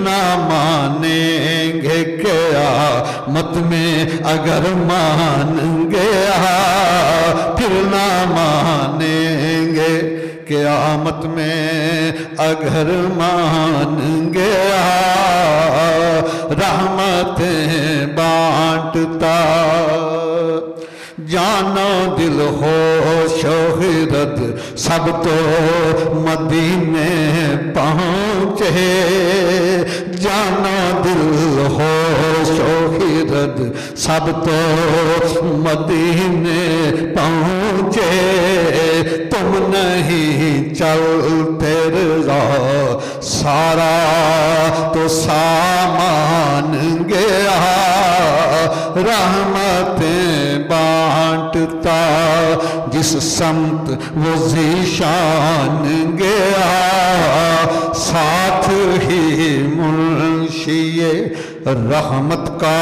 ना मानेंगे क़यामत में अगर मान गया, फिर ना मानेंगे क़यामत में अगर मान गया। रहमतें बांटता जानो दिल हो शोहरत सब तो मदीने पहुँचे। जानो दिल हो शोहरत सब तो मदीने पहुँचे। तुम नहीं चलते रहा सारा तो सामान गया। रहमतें बांटता जिस समत वो ज़ीशान गया, साथ ही मुंशिए रहमत का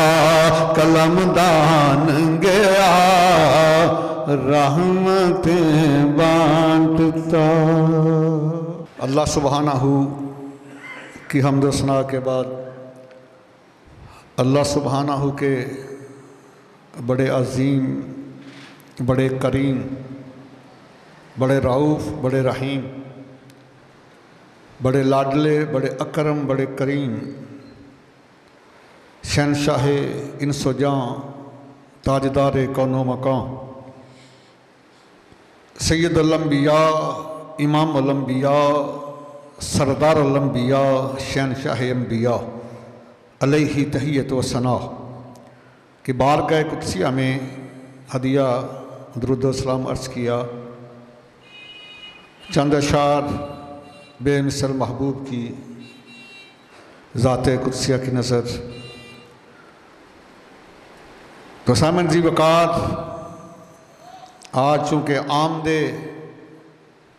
कलमदान गया। रहमतें बांटता। अल्लाह सुब्हानहू की हम्द सना के बाद अल्लाह सुब्हानहू के बड़े अजीम, बड़े करीम, बड़े रऊफ़, बड़े रहीम, बड़े लाडले, बड़े अकरम, बड़े करीम शहनशाह इंस व जां, ताजदार कौनो मकां, सैयदुल अंबिया, इमामुल अंबिया, सरदारुल अंबिया, शहनशाह अंबिया अलैहि तहियत व सना कि बारगाह कुदसिया में हदिया दुरूद व सलाम अर्ज़ किया। चंद अशार बेमिसल महबूब की ज़ात कुदसिया की नज़र। तो सामन जी वक़ार, आज चूँकि आमदे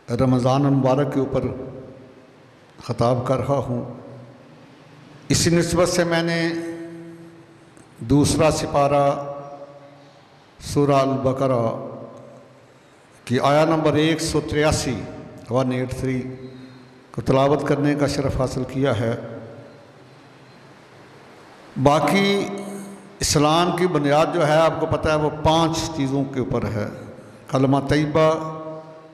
रमज़ान मुबारक के ऊपर ख़ताब कर रहा हूँ, इसी निस्बत से मैंने दूसरा सिपारा सूरा अल बकरा की आया नंबर 183 183 को तलावत करने का शरफ़ हासिल किया है। बाकी इस्लाम की बुनियाद जो है आपको पता है वो 5 चीज़ों के ऊपर है। कलमा तैयबा,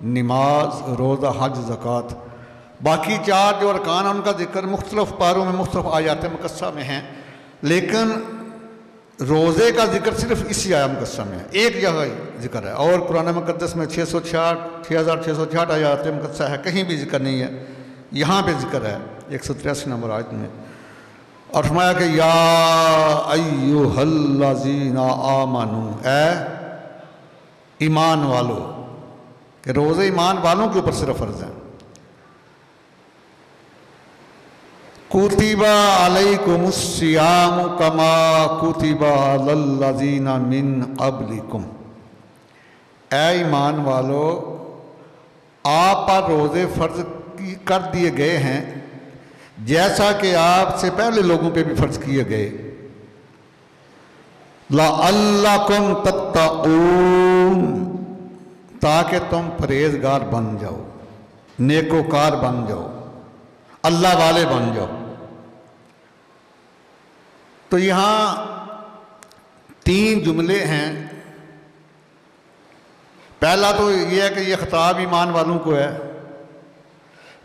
नमाज, रोज़ा, हज, ज़कात। बाकी 4 जो अरकान उनका जिक्र मुख्तलिफ़ पारों में मुख्तलिफ़ आयात मुकस्सा में हैं, लेकिन रोज़े का जिक्र सिर्फ इसी आया मुकस्सा में है, एक जगह जिक्र है। और कुरान मुक़द्दस में 6666 आयात मुकस्सा है, कहीं भी जिक्र नहीं है। यहाँ पे जिक्र है 183 नंबर आयत में। और फरमाया कि या अय्युहल्लज़ीना आमनू, ए ईमान वालों, कि रोज़े ईमान वालों के ऊपर सिर्फ फ़र्ज़ है। कुतिबा अलैकुमुस्सियाम कमा कुतिबा अलल्लज़ीना मिन क़ब्लिकुम, ऐ ईमान वालों, आप पर रोज़े फ़र्ज़ कर दिए गए हैं जैसा कि आपसे पहले लोगों पे भी फ़र्ज़ किए गए। लअल्लकुम तत्तक़ून, ताकि तुम परहेज़गार बन जाओ, नेकोकार बन जाओ, अल्लाह वाले बन जाओ। तो यहाँ 3 जुमले हैं। पहला तो ये है कि ये खिताब ईमान वालों को है।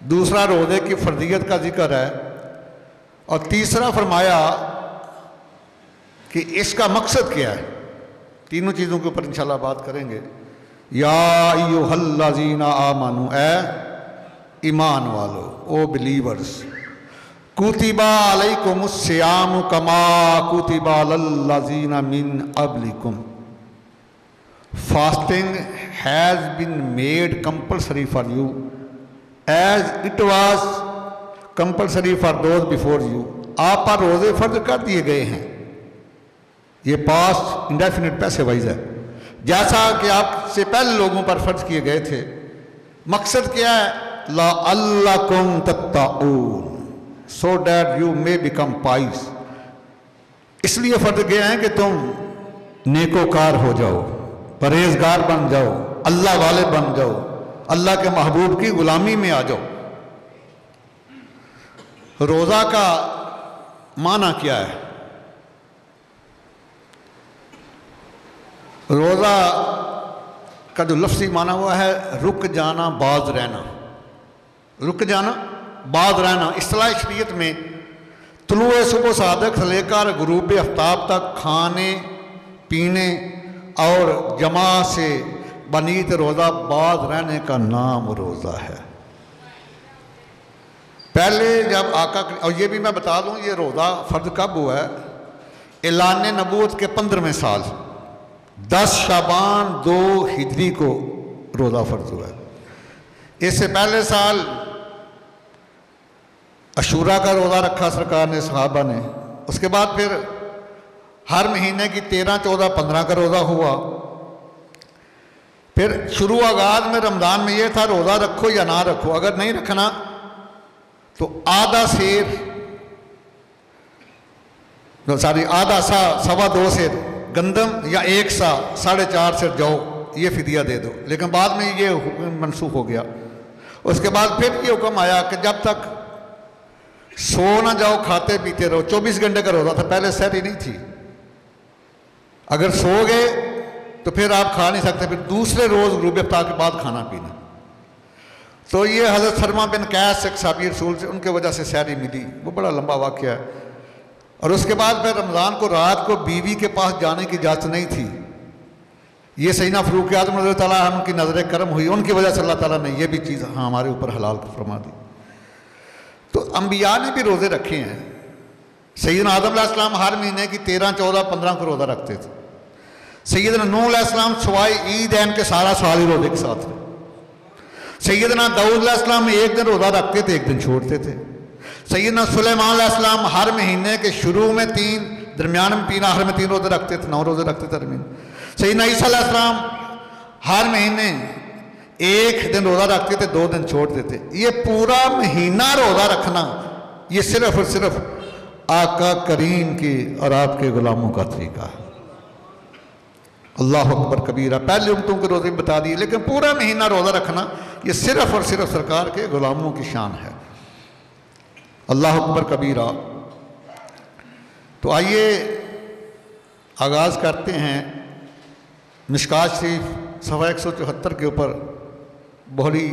दूसरा रोज़े की फ़र्ज़ियत का जिक्र है। और तीसरा फरमाया कि इसका मकसद क्या है। तीनों चीज़ों के ऊपर इंशाल्लाह बात करेंगे। या अय्युहल्लज़ीना आमनू, ए ईमान वालो, ओ बिलीवर्स, कुतिबा अलैकुमुस्सियाम कमा कुतिबा अलल्लज़ीना मिन क़ब्लिकुम, fasting has been made compulsory for you as it was compulsory for those before you. आप पर रोज़े फ़र्ज कर दिए गए हैं। ये पास्ट इंडेफिनिट पैसे वाइज है, जैसा कि आपसे पहले लोगों पर फ़र्ज किए गए थे। मकसद क्या है? लअल्लकुम तत्तक़ून, so that you may become pious. इसलिए फ़र्ज गए हैं कि तुम नेकोकार हो जाओ, परहेजगार बन जाओ, अल्लाह वाले बन जाओ, अल्लाह के महबूब की गुलामी में आ जाओ। रोज़ा का माना क्या है? रोज़ा का जो लफ्ज़ी माना हुआ है रुक जाना, बाज रहना। रुक जाना, बाज रहना। इस्तिलाह शरीयत में तुलुए सुबह सादक से लेकर गुरूब आफ्ताब तक खाने पीने और जमा से बनीत रोज़ा बाज रहने का नाम रोज़ा है। पहले जब आका, और ये भी मैं बता दूं, ये रोज़ा फ़र्ज कब हुआ है? ऐलान नबूवत के 15वें साल 10 शाबान 2 हिजरी को रोज़ा फ़र्ज हुआ है। इससे पहले साल अशूरा का रोज़ा रखा सरकार ने, सहाबा ने। उसके बाद फिर हर महीने की 13, 14, 15 का रोज़ा हुआ। फिर शुरू आगाज़ में रमज़ान में ये था रोज़ा रखो या ना रखो, अगर नहीं रखना तो आधा सेर, आधा सा, 2.25 सेर गंदम या 1 सा 4.5 सेर जौ, ये फिदिया दे दो। लेकिन बाद में ये मनसूख हो गया। उसके बाद फिर ये हुक्म आया कि जब तक सो ना जाओ खाते पीते रहो। 24 घंटे का रोज़ा था, पहले सहरी नहीं थी। अगर सो गए तो फिर आप खा नहीं सकते, फिर दूसरे रोज़ गुरूब आफ्ताब के बाद खाना पीना। तो ये हज़रत सलमा बिन कैस एक साहबी रसूल से, उनके वजह से सहरी मिली। वो बड़ा लंबा वाक़या है। और उसके बाद फिर रमज़ान को रात को बीवी के पास जाने की इजाज़त नहीं थी। ये सैयदना फ़ारूक आज़म रज़ी अल्लाह तआला अन्हु की नज़र करम हुई, उनकी वजह से अल्लाह ताला ने यह भी चीज़ हमारे ऊपर हलाल फरमा दी। तो अंबिया ने भी रोज़े रखे हैं। सैयदना आदम अलैहिस्सलाम हर महीने की 13, 14, 15 को रोज़ा रखते थे। सैयदना नूह अलैहिस्सलाम सवाए ईद के सारा साल ही रोज़े के साथ थे। सैयदना दाऊद अलैहिस्सलाम एक दिन रोज़ा रखते थे, एक दिन छोड़ते थे। सैयदना सुलेमान अलैहिस्सलाम हर महीने के शुरू में 3, दरमियान में 3, आखिर में 3 रोज़े रखते थे, 9 रोज़े रखते थे। सैयदना ईसा अलैहिस्सलाम हर महीने एक दिन रोज़ा रखते थे, 2 दिन छोड़ते थे। ये पूरा महीना रोज़ा रखना, ये सिर्फ और सिर्फ आका करीम की और आपके गुलामों का तरीका है। अल्लाह अकबर कबीरा। पहले उम्मतों के रोज़े बता दिए, लेकिन पूरा महीना रोज़ा रखना ये सिर्फ और सिर्फ सरकार के गुलामों की शान है। अल्लाह अकबर कबीरा। तो आइए आगाज़ करते हैं। मिशकात शरीफ सफ़ा 174 के ऊपर बड़ी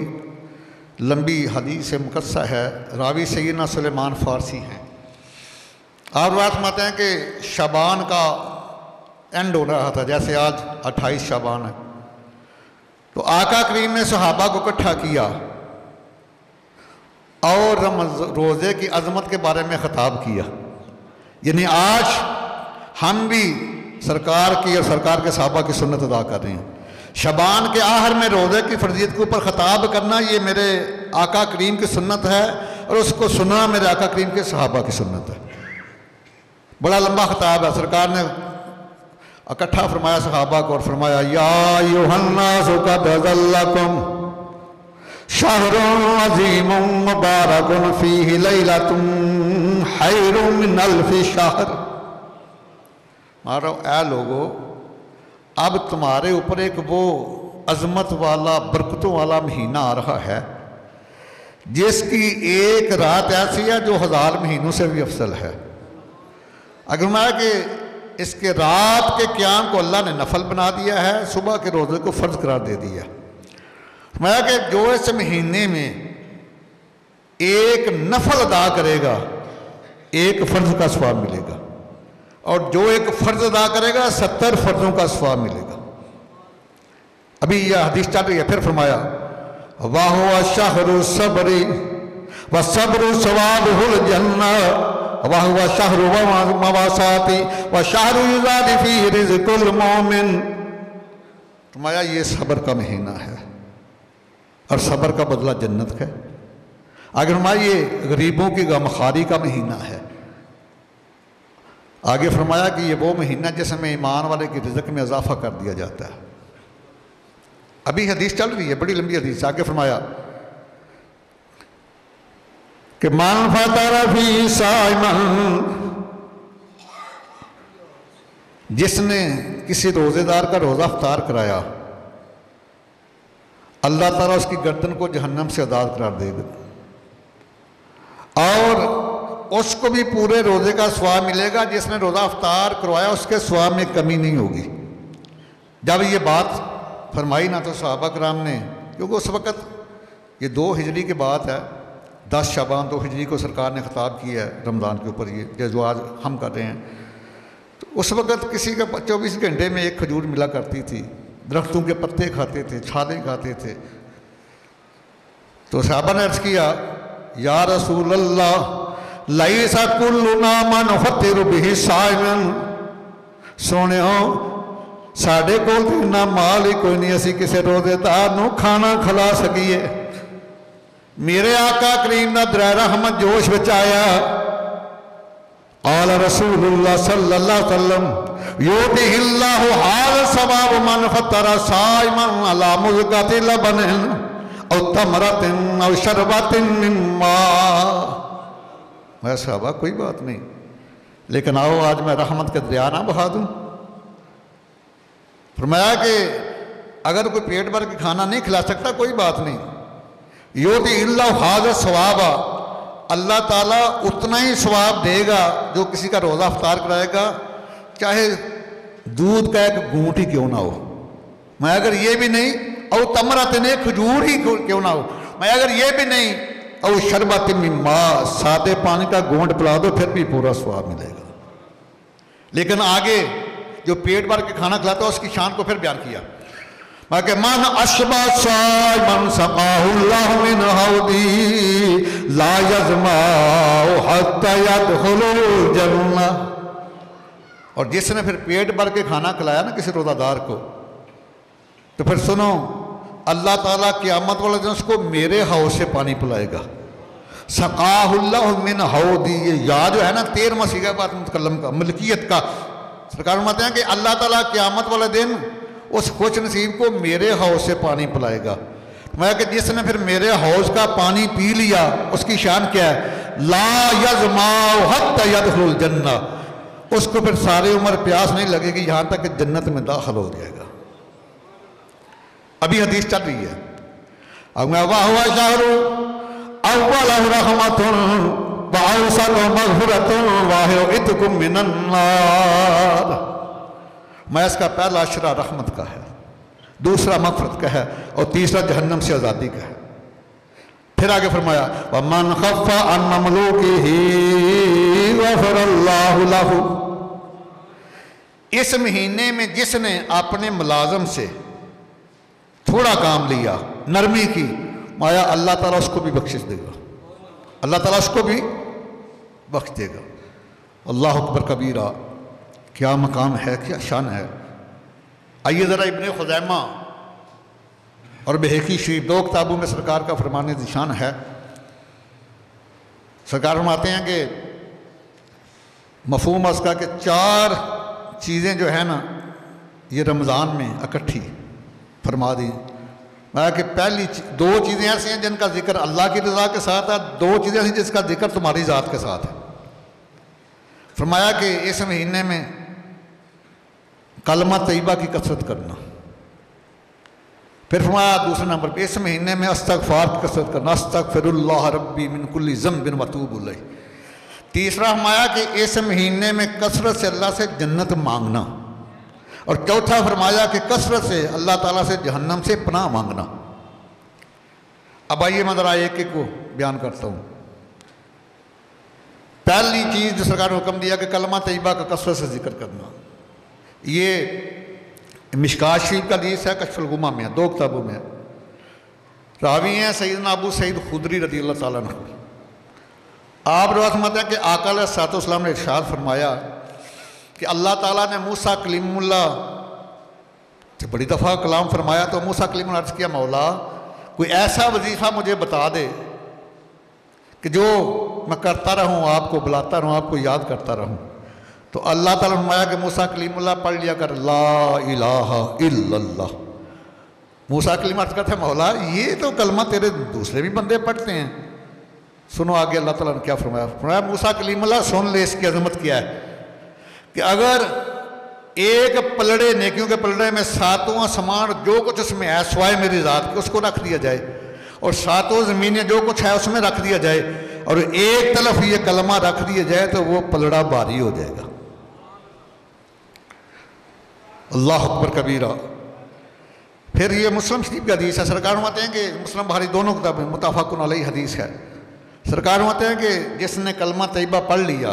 लंबी हदीस मुक़स्सा है। रावी सैयदना सुलेमान फ़ारसी हैं। आप बात मानते हैं कि शाबान का एंड हो रहा था, जैसे आज 28 शाबान है। तो आका करीम ने सहाबा को इकट्ठा किया और रोज़े की अज़मत के बारे में ख़िताब किया। यानी आज हम भी सरकार की और सरकार के सहाबा की सुन्नत अदा कर रहे हैं। शबान के आखिर में रोज़े की फ़र्ज़ियत के ऊपर ख़िताब करना, ये मेरे आका करीम की सुन्नत है, और उसको सुनना मेरे आका करीम के सहाबा की सुन्नत है। बड़ा लंबा ख़िताब है। सरकार ने इकट्ठा फरमाया सहाबा को और फरमाया, या अय्युहन्नासु क़द अज़ल्लकुम शहरुन अज़ीमुन मुबारकुन फ़ीहि लैलतुन खैरुम मिन अल्फ़ि शहर। मारो ऐ लोगो, अब तुम्हारे ऊपर एक वो अज़मत वाला बरकतों वाला महीना आ रहा है जिसकी एक रात ऐसी है जो 1000 महीनों से भी अफसल है। अगर मैं कि इसके रात के क़याम को अल्लाह ने नफल बना दिया है, सुबह के रोज़े को फ़र्ज करार दे दिया। मैं कि जो इस महीने में एक नफल अदा करेगा, एक फ़र्ज का सवाब मिलेगा, और जो एक फ़र्ज अदा करेगा 70 फ़र्जों का सवाब मिलेगा। अभी यह हदीस चल रही है। फिर फरमाया, वाह शहरु सबरी व सब्रु सवाबुल जन्नह वाह शहरु मवासाती व शहरु युज़ादु फीहि रिज़्कुल मोमिन। फरमाया ये सब्र का महीना है और सब्र का बदला जन्नत है। अगर फरमाया ये गरीबों की गमखारी का महीना है। आगे फरमाया कि ये वो महीना जिसमें ईमान वाले की रिज़्क़ में इजाफा कर दिया जाता है। अभी हदीस चल रही है, बड़ी लंबी हदीस। आगे फरमाया कि मन फतर फी साइमन, जिसने किसी रोज़ेदार का रोज़ा इफ्तार कराया, अल्लाह ताला उसकी गर्दन को जहन्नम से आज़ाद करार देगा। और उसको भी पूरे रोज़े का स्वाब मिलेगा। जिसने रोज़ा अफ्तार करवाया उसके स्वाब में कमी नहीं होगी। जब ये बात फरमाई ना तो सहाबा कराम ने, क्योंकि उस वक़्त ये 2 हिजरी की बात है, 10 शाबान 2 हिजरी को सरकार ने ख़िताब किया है रमज़ान के ऊपर, ये जो आज हम कर रहे हैं। तो उस वक़्त किसी का 24 घंटे में एक खजूर मिला करती थी, दरख्तों के पत्ते खाते थे, छालें खाते थे। तो सहाबा ने अर्ज़ किया, या रसूल अल्लाह लैसा कुल्लुना मन फतिर बिही साइमन, सोने साढ़े कोल तो इन्ना माल ही कोई नहीं, असी किसी रोजेदार नूं खाना खिला सकीए। मेरे आका करीम दा दरिया रहमत जोश विच आया। आला रसूलुल्लाह सल्लल्लाहु अलैहि वसल्लम युतिहिल्लाहु हाल सवाब मन फतरा साइमन अला मुज़गति लबनिन औ तमरतिन औ शरबतिन मिम्मा। मैं साहबा कोई बात नहीं, लेकिन आओ आज मैं रहमत के दरिया ना बहा दूँ। फरमाया कि अगर कोई पेट भर के खाना नहीं खिला सकता कोई बात नहीं, युतिहिल्लाहु हाज़ा सवाबा, अल्लाह ताला उतना ही सवाब देगा जो किसी का रोज़ा अफ्तार कराएगा, चाहे दूध का एक घूंट ही क्यों ना हो। मैं अगर ये भी नहीं, और तमरत ने खजूर ही क्यों ना हो, मैं अगर ये भी नहीं, और शरबत मिम्मा, सादे पानी का घूंट पिला दो फिर भी पूरा स्वाब मिलेगा। लेकिन आगे जो पेट भर के खाना खिलाता है उसकी शान को फिर बयान किया। मन अशबा साइमन सकाहुल्लाहु मिन हौदी ला यज़माउ हत्ता यदखुलुल जन्नह। और जिसने फिर पेट भर के खाना खिलाया ना किसी रोज़ादार को, तो फिर सुनो, अल्लाह ताला क़यामत वाले दिन उसको मेरे हौज से पानी पिलाएगा। सकाहुल्लाहु मिन हौदी, ये याद जो है ना 13वां सीगा बात मुतकल्लम का, मलकियत का। सरकार फरमाते हैं कि अल्लाह ताला क़यामत वाले दिन उस खुश नसीब को मेरे हौज से पानी पिलाएगा। मैं कि जिसने फिर मेरे हौज का पानी पी लिया उसकी शान क्या है, ला यज़माउ हत्ता यदखुलुल जन्नह, उसको फिर सारी उम्र प्यास नहीं लगेगी यहाँ तक कि जन्नत में दाखिल हो जाएगा। अभी हदीस चल रही है। अब मैं वाह शहरु अव्वलहु रहमतुन व अवसतु मग़फ़िरतुन व युइतकुम मिनन नार। मैं इसका पहला अशरा रहमत का है, दूसरा मग़फ़िरत का है और तीसरा जहन्नम से आज़ादी का है। फिर आगे फरमाया व मन ख़फ़्फ़ा अन ममलूकिही ग़फ़रल्लाहु लहु। इस महीने में जिसने अपने मुलाज़म से थोड़ा काम लिया, नरमी की, माया अल्लाह ताला उसको भी बख्शिश देगा, अल्लाह ताला उसको भी बख्श देगा। अल्लाह अकबर कबीरा, क्या मकाम है, क्या शान है। आइए ज़रा इब्ने खुज़ैमा और बहकी शरीफ 2 किताबों में सरकार का फरमान निशान है। सरकार फरमाते हैं कि मफ़हूम उसका कि 4 चीज़ें जो है ना ये रमज़ान में इकट्ठी फरमा दी। मैं कि पहली 2 चीज़ें ऐसी हैं जिनका जिक्र अल्लाह की रज़ा के साथ है, 2 चीज़ें ऐसी जिसका जिक्र तुम्हारी ज़ात के साथ है। फरमाया कि इस महीने में कलमा तैयबा की कसरत करना। फिर फरमाया दूसरे नंबर पे इस महीने में इस्तग़फ़ार की कसरत करना, अस्तग़फ़िरुल्लाह रब्बी मिन कुल्लि ज़ंबिन व अतूबु इलैह। तीसरा फरमाया कि इस महीने में कसरत से अल्लाह से जन्नत मांगना। और चौथा फरमाया कि कसरत से अल्लाह ताला से जहन्नम से पनाह मांगना। अब आइए मैं ज़रा एक एक को बयान करता हूँ। पहली चीज़ जो सरकार ने हुक्म दिया कि कलमा तैयबा का कसरत से जिक्र करना, ये मिशकात शरीफ का हदीस है, कश्फुल गुमा में है, 2 किताबों में है। रावी हैं सैयदना अबू सईद खुदरी रज़ी अल्लाह ताला अन्हु। आप रवायत फरमाते हैं कि आका अलैहिस्सलाम ने इरशाद फरमाया कि अल्लाह ताला ने मूसा कलीमुल्लाह से बड़ी दफ़ा कलाम फरमाया। तो मूसा कलीमुल्लाह अर्ज़ किया, मौला कोई ऐसा वजीफ़ा मुझे बता दे कि जो मैं करता रहूँ, आपको बुलाता रहूँ, आपको याद करता रहूँ। तो अल्लाह ताला ने फरमाया कि मूसा कलीमुल्लाह पढ़ लिया कर ला इलाहा इल्लल्लाह। मूसा कलीम अर्ज़ करते हैं, मौला ये तो कलमा तेरे दूसरे भी बंदे पढ़ते हैं। सुनो आगे अल्लाह ताला ने क्या फरमाया। फरमाया मूसा कलीमुल्लाह सुन ले, इसकी अज़मत क्या है कि अगर एक पलड़े नेकियों के पलड़े में 7वां आसमान जो कुछ उसमें है सिवाय मेरी ज़ात के उसको रख दिया जाए, और 7 ज़मीनें जो कुछ है उसमें रख दिया जाए, और एक तरफ ये कलमा रख दिया जाए तो वो पलड़ा भारी हो जाएगा। अल्लाह अकबर कबीरा। फिर ये मुस्लिम शरीफ की हदीस है, सरकार कहते हैं कि मुस्लिम बुखारी दोनों किताबें मुत्तफ़क़ुन अलैहि हदीस है। सरकार कहते हैं कि जिसने कलमा तैयबा पढ़ लिया,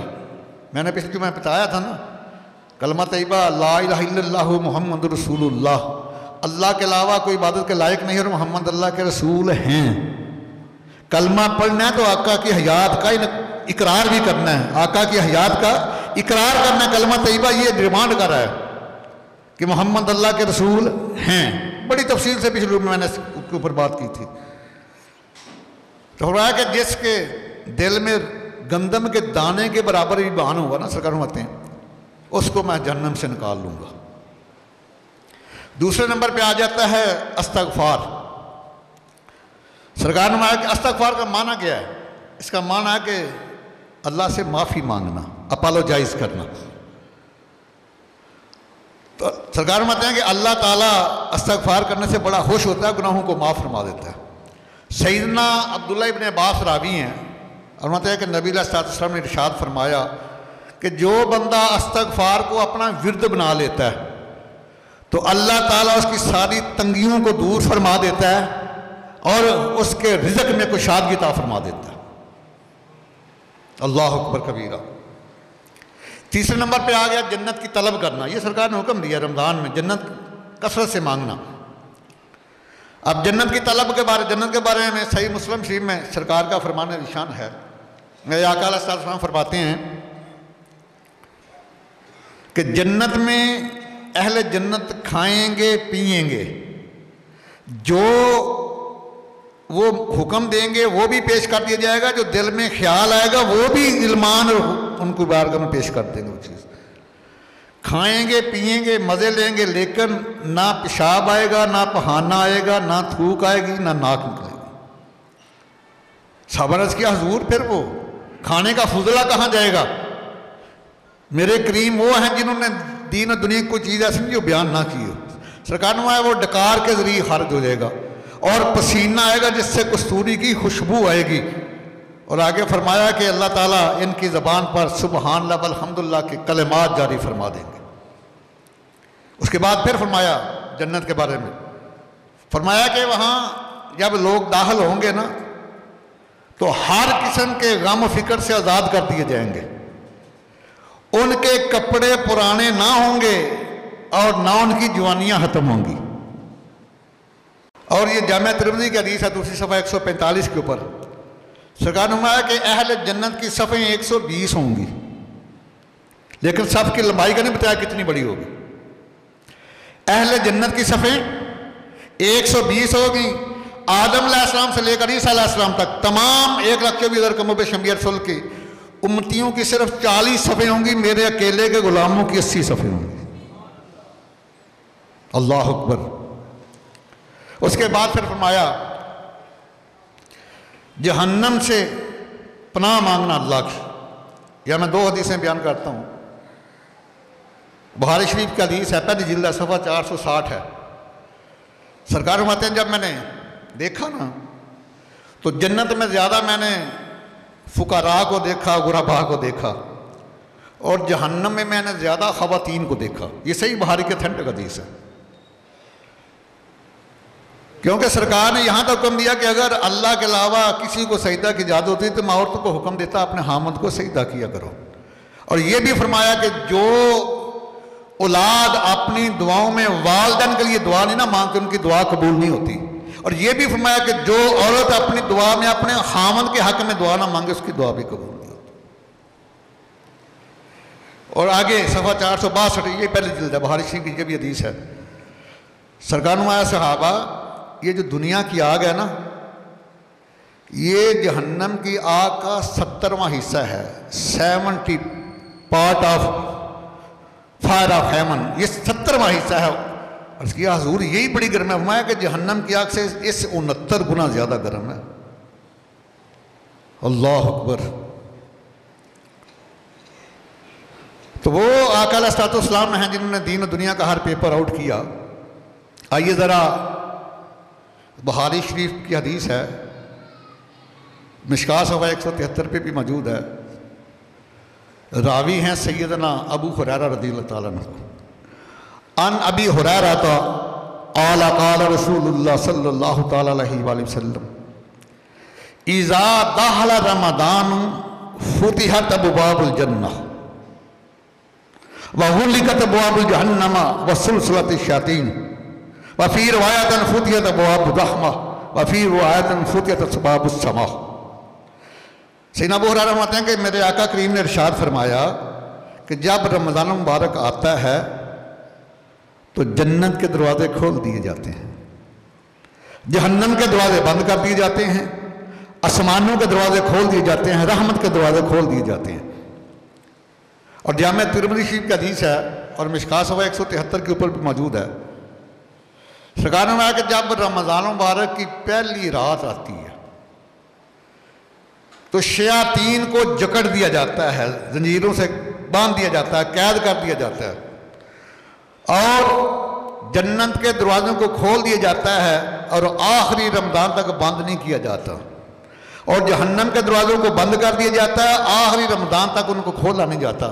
मैंने पिछले में बताया था ना, कलमा तैयबा ला इलाहा इल्लल्लाहु मुहम्मदुर रसूलुल्लाह, अल्लाह के अलावा कोई इबादत के लायक नहीं और मोहम्मद अल्लाह के रसूल हैं। कलमा पढ़ना है तो आका की हयात का इकरार भी करना है, आका की हयात का इकरार करना है। कलमा तैयबा ये डिमांड कर रहा है कि मोहम्मद अल्लाह के रसूल हैं। बड़ी तफसील से पिछले रूप में मैंने उसके ऊपर बात की थी। तो हो रहा है कि जिसके दिल में गंदम के दाने के बराबर भी ईमान होगा ना, सरकार कहते हैं, उसको मैं जहन्नम से निकाल लूँगा। दूसरे नंबर पे आ जाता है इस्तग़फ़ार। सरकार ने माना कि इस्तग़फ़ार का माना क्या है? इसका माना है कि अल्लाह से माफ़ी मांगना, अपोलोजाइज करना। तो सरकार कहते हैं कि अल्लाह ताला इस्तग़फ़ार करने से बड़ा खुश होता है, गुनाहों को माफ़ फरमा देता है। सैयदना अब्दुल्लाह इब्न अब्बास रावी हैं और कहते हैं कि नबी अलैहि सल्लम ने इरशाद फरमाया कि जो बंदा इस्तग़फ़ार को अपना विर्द बना लेता है तो अल्लाह ताला उसकी सारी तंगियों को दूर फरमा देता है और उसके रिज़्क़ में कुशादगी अता फरमा देता है। अल्लाह अकबर कबीरा। तीसरे नंबर पे आ गया जन्नत की तलब करना। ये सरकार ने हुक्म दिया रमज़ान में जन्नत कसरत से मांगना। अब जन्नत की तलब के बारे, जन्नत के बारे में सही मुस्लिम शरीफ में सरकार का फरमान निशान है। मेरे आका अलैहि सल्लम फरमाते हैं कि जन्नत में अहले जन्नत खाएंगे पिएंगे, जो वो हुक्म देंगे वो भी पेश कर दिया जाएगा, जो दिल में ख्याल आएगा वो भी इल्मान उनको बारगाह में पेश कर देंगे। वो चीज़ खाएंगे पिएंगे मज़े लेंगे, लेकिन ना पेशाब आएगा, ना पहाना आएगा, ना थूक आएगी, ना नाक निकलेगी। साहब अर्ज़ किया हुजूर फिर वो खाने का फुजला कहाँ जाएगा? मेरे करीम वो हैं जिन्होंने दीन और दुनिया की कोई चीज़ ऐसी नहीं जो बयान ना की हो। सरकार ने वो डकार के ज़रिए खारिज हो जाएगा और पसीना आएगा जिससे कस्तूरी की खुशबू आएगी। और आगे फरमाया कि अल्लाह ताला इनकी ज़बान पर सुबहान अल्लाह अल्हम्दुलिल्लाह के कलिमात जारी फरमा देंगे। उसके बाद फिर फरमाया जन्नत के बारे में, फरमाया कि वहाँ जब लोग दाखिल होंगे ना तो हर किस्म के गम फिक्र से आज़ाद कर दिए जाएंगे। उनके कपड़े पुराने ना होंगे और ना उनकी जवानियाँ ख़त्म होंगी। और ये जामिया तिरमिज़ी की हदीस है, दूसरी सफ़ा 145 के ऊपर सरकार ने फरमाया कि अहले जन्नत की सफ़ें 120 होंगी, लेकिन सफ़ की लंबाई का नहीं बताया कितनी बड़ी होगी। अहले जन्नत की सफ़ें 120 होगी। आदम अलैहिस्सलाम से लेकर ईसा अलैहिस्सलाम तक तमाम 1,24,000 कमों पे शमीर रसूल की उम्मतियों की सिर्फ 40 सफ़ें होंगी, मेरे अकेले के गुलामों की 80 सफ़ें होंगी। अल्लाह अकबर। उसके बाद फिर फरमाया जहन्नम से पनाह मांगना अल्लाह की। या मैं दो हदीसें बयान करता हूँ। बुखारी शरीफ की हदीस है, पहली जिल्द है, सफ़ा 460 है। सरकार फरमाते हैं जब मैंने देखा ना तो जन्नत में ज़्यादा मैंने फुकरा को देखा, गुरबा को देखा, और जहन्नम में मैंने ज़्यादा ख़वातीन को देखा। ये सही बुखारी के अथेंटिक हदीस है। क्योंकि सरकार ने यहाँ तक हुक्म दिया कि अगर अल्लाह के अलावा किसी को सजदा की इजाज़त होती तो मैं औरतों को हुक्म देता अपने हामद को सजदा किया करो। और ये भी फरमाया कि जो औलाद अपनी दुआओं में वालिदैन के लिए दुआ नहीं ना मांगते उनकी दुआ कबूल नहीं होती। और ये भी फरमाया कि जो औरत अपनी दुआ में अपने हामद के हक में दुआ ना मांगे उसकी दुआ भी कबूल नहीं होती। और आगे सफ़ा 462, ये पहली जिल्द है, बुखारी शरीफ की भी हदीस है। सरकार ने फरमाया सहाबा ये जो दुनिया की आग है ना, ये जहन्नम की आग का 70वां हिस्सा है, 70 पार्ट ऑफ फायर ऑफ हेमन, ये 70वां हिस्सा है। अर्ज़ किया हुजूर यही बड़ी गर्म है। फरमाया कि जहन्नम की आग से इस 69 गुना ज़्यादा गर्म है। अल्लाह अकबर। तो वो आका अलैहिस्सलाम हैं जिन्होंने दीन और दुनिया का हर पेपर आउट किया। आइए ज़रा बुखारी शरीफ की हदीस है, मिशकात सफ़ा 173 पे भी मौजूद है। रावी हैं सैयदना अबू हुरैरा रज़ियल्लाहु ताला अन्हु। अन अबी हुरैरा आला क़ाला रसूलुल्लाह सल्लल्लाहु ताला अलैहि वसल्लम इज़ा दख़ला रमज़ान फुतिहत अबवाबुल जन्नह व गुलिकत अबवाबुल जहन्नम व सुलसिलतिश शयातीन व फ़ी रिवायतिन फुतिहत अबवाबुर रहमह व फ़ी रिवायतिन फुतिहत असबाबुस समा। सैयदना अबू हुरैरा कहते हैं कि मेरे आका करीम ने इरशाद फरमाया कि जब रमज़ान मुबारक आता है तो जन्नत के दरवाजे खोल दिए जाते हैं, जहन्नम के दरवाजे बंद कर दिए जाते हैं, आसमानों के दरवाजे खोल दिए जाते हैं, रहमत के दरवाजे खोल दिए जाते हैं। और जामे तिरमिज़ी शरीफ की हदीस है और मिशकात सफ़ा 173 के ऊपर भी मौजूद है। सरकार ने कहा कि जब रमज़ान मुबारक की पहली रात आती है तो शयातीन को जकड़ दिया जाता है, जंजीरों से बांध दिया जाता है, कैद कर दिया जाता है और जन्नत के दरवाज़ों को खोल दिया जाता है और आखिरी रमज़ान तक बंद नहीं किया जाता, और जहन्नम के दरवाज़ों को बंद कर दिया जाता है, आखिरी रमज़ान तक उनको खोला नहीं जाता।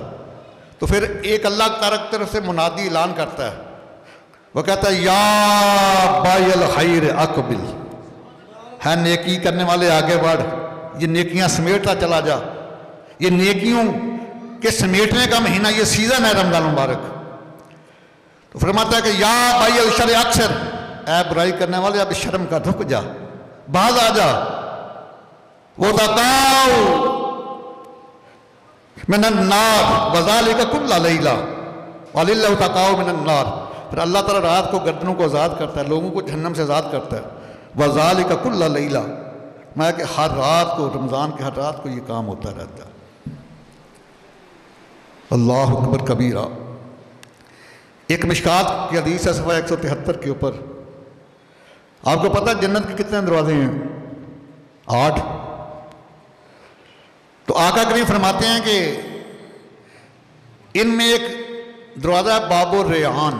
तो फिर एक अल्लाह तारक तरफ से मुनादी ऐलान करता है, वह कहता है या बायल खैर अकबिल, है नेकी करने वाले आगे बढ़, ये नेकियां समेटता चला जा, ये नेकियों के समेटने का महीना, ये सीज़न है रमज़ान मुबारक। तो फरमाता है कि या बायल शर अक्सर, ऐ बुराई करने वाले अब शर्म का रुक जा, बाज आ जा, वो तकाओ मिनन नार वज़ालिका कुल्ला लैला वलिल्लाहु तकाओ मिनन नार। फिर अल्लाह ताला रात को गर्दनों को आज़ाद करता है, लोगों को जहन्नम से आज़ाद करता है। वज़ालिका कुल्ला लैला, मैं कि हर रात को, रमज़ान के हर रात को ये काम होता रहता है। अल्लाहु अकबर कबीरा। एक मिशकात की हदीस है सफ़ा 173 के ऊपर। आपको पता है जन्नत के कितने दरवाजे हैं? 8। तो आका करीम फरमाते हैं कि इनमें एक दरवाज़ा बाबुर रेहान,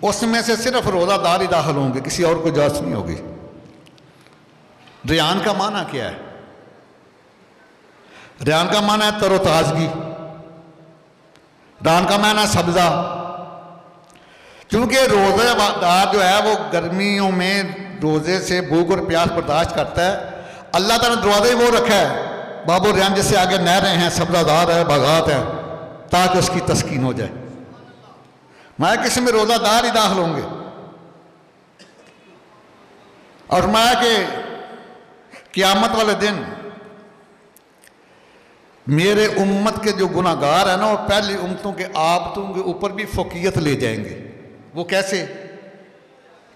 उसमें से सिर्फ रोज़ादार ही दाखिल होंगे, किसी और को इजाज़त नहीं होगी। रेहान का माना क्या है? रेहान का माना है तरोताजगी, रेहान का माना है सब्ज़ा। क्योंकि रोज़ेदार जो है वो गर्मियों में रोज़े से भूख और प्यास बर्दाश्त करता है। अल्लाह ताला ने दरवाज़ा ही वो रखा है बाबुर रेहान, जिससे आगे नहरें हैं, सब्ज़ादार है, बागात है, ताकि उसकी तस्कीन हो जाए। मैं किसी में रोज़ादार ही दाखिल होंगे। और मैं कि क़यामत वाले दिन मेरे उम्मत के जो गुनाहगार हैं ना, वो पहली उम्मतों के आबतों के ऊपर भी फ़ौक़ियत ले जाएंगे। वो कैसे?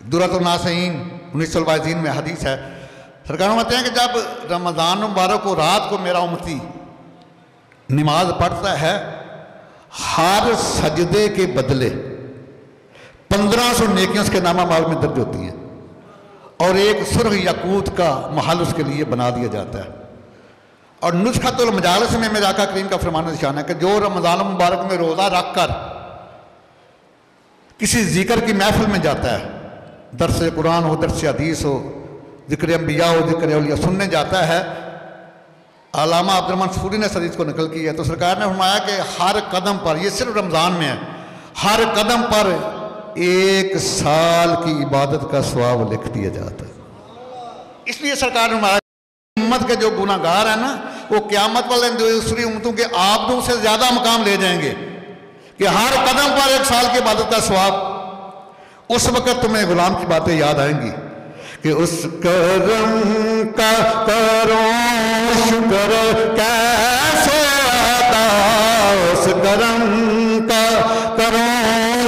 दुर्रतुन नासिहीन 19 में हदीस है। सरकार कहते हैं कि जब रमज़ान मुबारक को रात को मेरा उम्मती नमाज पढ़ता है, हर सजदे के बदले 1500 नेकियां उसके नामा माल में दर्ज होती हैं और एक सुर्ख यकूत का महल उसके लिए बना दिया जाता है। और नुस्खतुल मजालिस में मेरे आका करीम का फरमान निशान है कि जो रमज़ान मुबारक में रोज़ा रख कर किसी जिक्र की महफिल में जाता है, दरस कुरान हो, दरस हदीस हो, जिक्र अंबिया हो, जिक्र औलिया सुनने जाता है। अल्लामा अब्दुल मंसूरी ने इस हदीस को नकल की है। तो सरकार ने फरमाया कि हर कदम पर, ये सिर्फ रमज़ान में है, हर कदम पर 1 साल की इबादत का सवाब लिख दिया जाता है। इसलिए सरकार ने फरमाया उम्मत के जो गुनाहगार है ना, वो क़यामत वाले दूसरी उम्मतों के आबदों से ज़्यादा मकाम ले जाएंगे कि हर कदम पर 1 साल की इबादत का सवाब। उस वक़्त तुम्हें गुलाम की बातें याद आएंगी कि उस करम का करो शुक्र कैसे अदा, उस करम का करो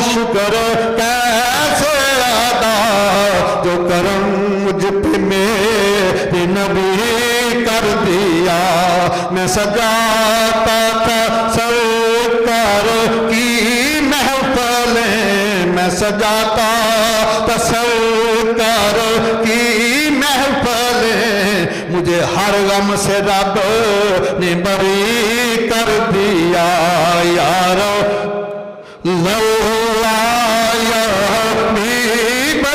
शुक्र कैसे अदा, जो करम मुझ पे मेरे नबी कर दिया। मैं सजाता था सरकार की महफिलें, मैं सजाता था सरकार की महफिलें, मुझे हर गम से रब ने बरी कर दिया। यारो लल्ला या हबीबल्लाह,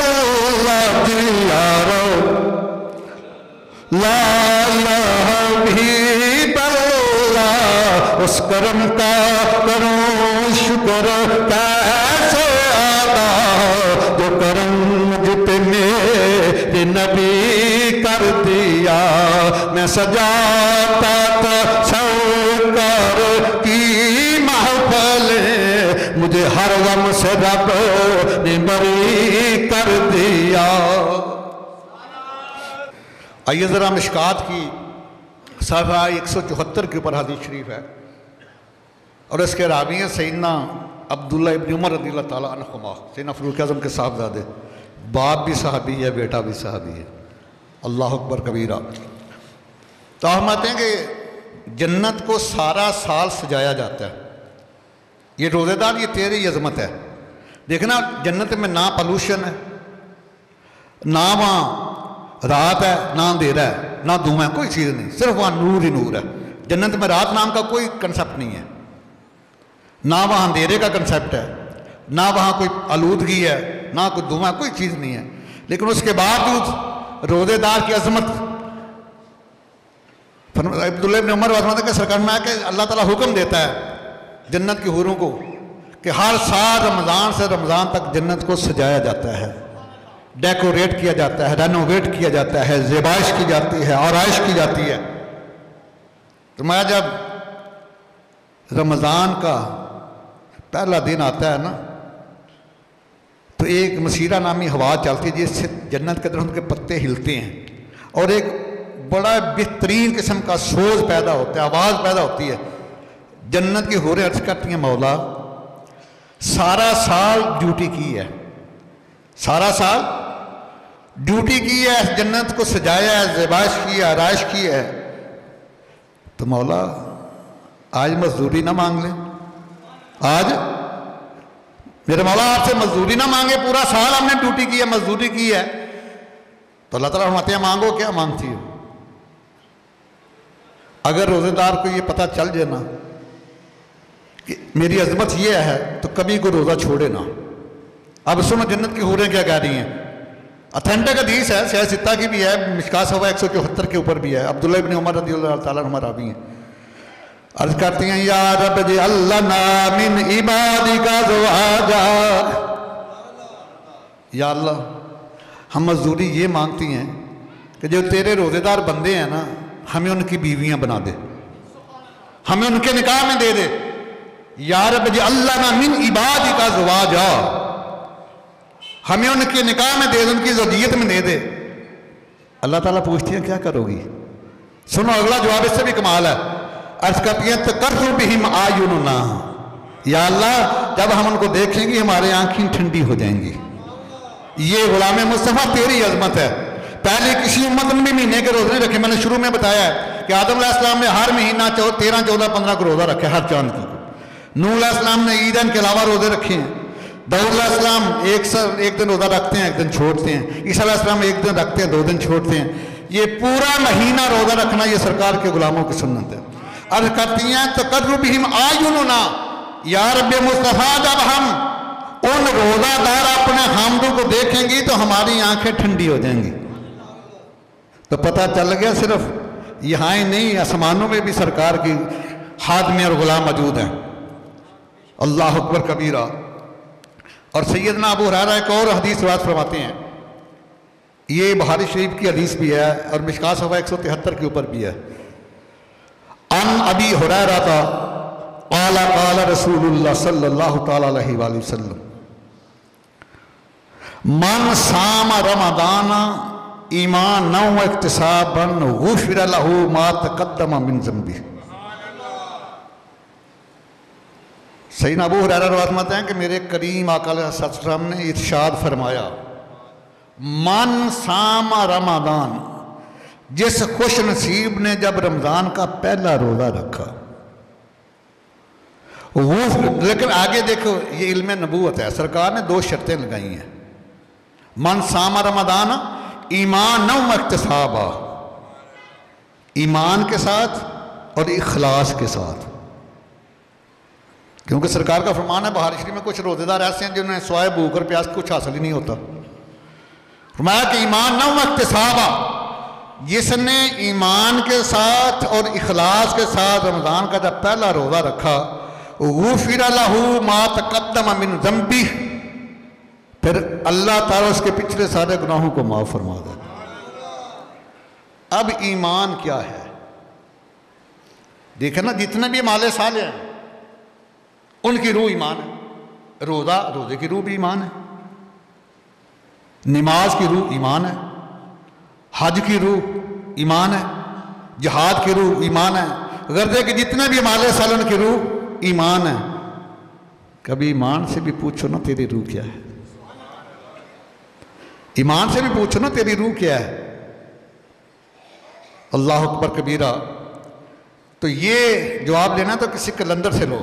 यारो ला करम का करूं शुक्र कैसे अदा, जो करम मुझ पे मेरे नबी कर दिया। मैं सजाता था सरकार की महफिल, मुझे हर गम से रब ने बरी कर दिया। आइए ज़रा मिशकात की सफ़ा 174 के ऊपर हदीस शरीफ है और इसके रावी हैं सैयदना अब्दुल्ला इब्न उमर रज़ियल्लाहु ताला अन्हुमा, सैयदना फ़ारूक आज़म के साहबज़ादे। बाप भी सहाबी है, बेटा भी सहाबी है। अल्लाह अकबर कबीरा। तो हम कहते हैं कि जन्नत को सारा साल सजाया जाता है। ये रोज़ेदार, ये तेरी अज़मत है। देखना जन्नत में ना पॉल्यूशन है, ना वहाँ रात है, ना अंधेरा है, ना धुआं है, कोई चीज़ नहीं, सिर्फ वहाँ नूर ही नूर है। जन्नत में रात नाम का कोई कंसेप्ट नहीं है, ना वहाँ अंधेरे का कंसेप्ट है, ना वहाँ कोई आलूदगी है, ना कोई धुआं, कोई चीज़ नहीं है। लेकिन उसके बावजूद रोज़ेदार की अजमत, अब्दुल्ला इब्न उमर फरमाते हैं सरकार में आके अल्लाह ताला हुक्म देता है जन्नत की हूरों को कि हर साल रमज़ान से रमज़ान तक जन्नत को सजाया जाता है, डेकोरेट किया जाता है, रेनोवेट किया जाता है, ज़ेबाइश की जाती है, आराइश की जाती है। तो मैं जब रमज़ान का पहला दिन आता है ना, तो एक मसीरा नामी हवा चलती है जिससे जन्नत के दरख्त के पत्ते हिलते हैं और एक बड़ा बेहतरीन किस्म का सोज पैदा होता है, आवाज़ पैदा होती है। जन्नत की हूरें अर्ज़ करती हैं मौला सारा साल ड्यूटी की है, सारा साल ड्यूटी की है, जन्नत को सजाया है, ज़ेबाइश की है, आराइश की है, तो मौला आज मजदूरी ना मांग ले। आज मेरे मौला आपसे मजदूरी ना मांगे, पूरा साल हमने ड्यूटी की है, मजदूरी की है। तो अल्लाह ताला फरमाते हैं मांगो, क्या मांगती हो? अगर रोज़ेदार को ये पता चल जाए ना कि मेरी अजमत ये है, तो कभी को रोज़ा छोड़े ना। अब सुनो जन्नत की हूरें क्या कह रही हैं। अथेंटिक हदीस है, सही सित्ता की भी है, मिशकात सफ़ा 174 के ऊपर भी है। अब्दुल्ला इब्न उमर रज़ियल्लाहु ताला अन्हुमा रावी हैं, अर्ज करती हैं या रब जी अल्लाह ना मिन इबादिका ज़वाजा, या अल्लाह हम मजदूरी ये मांगती हैं कि जो तेरे रोज़ेदार बंदे हैं ना, हमें उनकी बीवियां बना दे, हमें उनके निकाह में दे दे। या रब जी अल्लाह ना मिन इबादिका ज़वाजा, हमें उनके निकाह में दे दे, उनकी ज़ौजियत में दे दे। अल्लाह ताला पूछती है क्या करोगी? सुनो अगला जवाब इससे भी कमाल है। अर्ज करती है तो कर बिहिम आयुना, या अल्लाह जब हम उनको देखेंगे हमारे आंखें ठंडी हो जाएंगी। ये गुलाम मुस्तफ़ा तेरी अजमत है। पहले किसी उम्मत ने भी महीने के रोजे नहीं रखे। मैंने शुरू में बताया है कि आदम अलैहिस्सलाम ने हर महीना 13, 14, 15 को रोजा रखे, हर चांद की। नूह अलैहिस्सलाम ने ईदन के अलावा रोजे रखे हैं। दाऊद अलैहिस्सलाम एक दिन रोजा रखते हैं, एक दिन छोड़ते हैं। ईसा अलैहिस्सलाम एक दिन रखते हैं, 2 दिन छोड़ते हैं। ये पूरा महीना रोजा रखना ये सरकार के गुलामों की सुन्नत है। अर्ज करती हैं तो कद्रुबिहिम आयुना, या रब्बे मुस्तफ़ा जब हम उन रोजादार अपने हामदों को देखेंगी तो हमारी आंखें ठंडी हो जाएंगी। तो पता चल गया सिर्फ यहाँ ही नहीं, आसमानों में भी सरकार की हादमे और गुलाम मौजूद हैं। अल्लाह अकबर कबीरा। और सैयदना अबू हुरैरा एक और हदीस रवायत फरमाते हैं, ये बुखारी शरीफ की हदीस भी है और मिशकात सफ़ा 173 के ऊपर भी है। अन अबी हुरैरा का क़ाला क़ाला रसूलुल्लाह सल्लल्लाहु तआला अलैहि वसल्लम मन साम रमदाना ईमान व इक्तिसाबन गुफ़िर लहू मा तक़द्दम मिन ज़ंबी। सैयदना अबू हुरैरा रवायत फरमाते हैं कि मेरे करीम आका अलैहि सल्लम ने इरशाद फरमाया, मन साम रमदान, जिस खुश नसीब ने जब रमज़ान का पहला रोज़ा रखा, वो लेकिन आगे देखो ये इल्म नबूवत है, सरकार ने 2 शर्तें लगाई हैं। मन सामा रमदान ईमान व इक्तिसाबा, ईमान के साथ और इखलास के साथ। क्योंकि सरकार का फरमान है बुखारी शरीफ में, कुछ रोजेदार ऐसे हैं जिन्हें स्वाय भूख और प्यास कुछ हासिल ही नहीं होता। फरमाया कि ईमान व इक्तिसाबा, जिसने ईमान के साथ और इखलास के साथ रमज़ान का जब पहला रोज़ा रखा, गुफ़िर लहू मा तक़द्दम मिन ज़ंबी, फिर अल्लाह ताला उसके पिछले सारे गुनाहों को माफ़ फरमा देता। अब ईमान क्या है? देखे ना, जितने भी माले साले हैं उनकी रूह ईमान है। रोज़ा, रोज़े की रूह भी ईमान है। नमाज की रूह ईमान है। हज की रूह ईमान है। जिहाद की रूह ईमान है। गर्दे के जितने भी माले सालन की रूह ईमान है। कभी ईमान से भी पूछो ना तेरी रूह क्या है। ईमान से भी पूछो ना तेरी रूह क्या है। अल्लाह अकबर कबीरा। तो ये जवाब लेना तो किसी कैलेंडर से लो।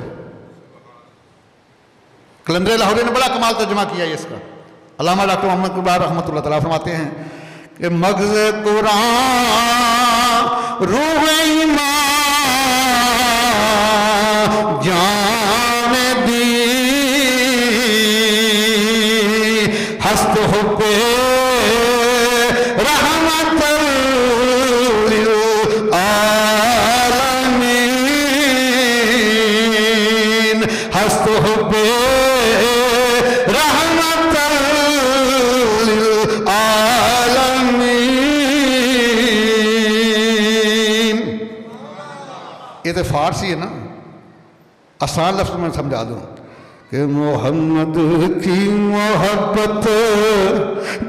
कैलेंडर लाहौरी ने बड़ा कमाल तर्जुमा किया है इसका। अल्लामा डॉक्टर मोहम्मद कुबार रहमतुल्लाह तआला फरमाते हैं कि मग़ज़ कुरान रूह ईमान जान दी हस्त हुब्बे रहमत लिल आलमीन हस्त हुब्बे ये तो फारसी है ना, आसान लफ्ज़ में समझा दूँ कि मोहम्मद की मोहब्बत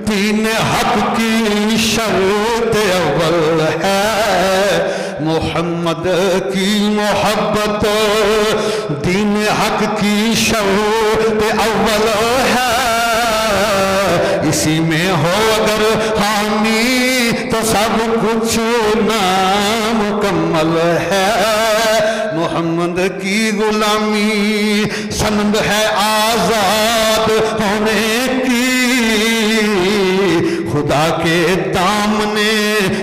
दीन हक की शर्त अव्वल है। मोहम्मद की मोहब्बत दीन हक की शर्त अव्वल है। इसी में हो अगर हामी तो सब कुछ नामुकम्मल है। मोहम्मद की गुलामी सनद है आजाद होने की। खुदा के दामने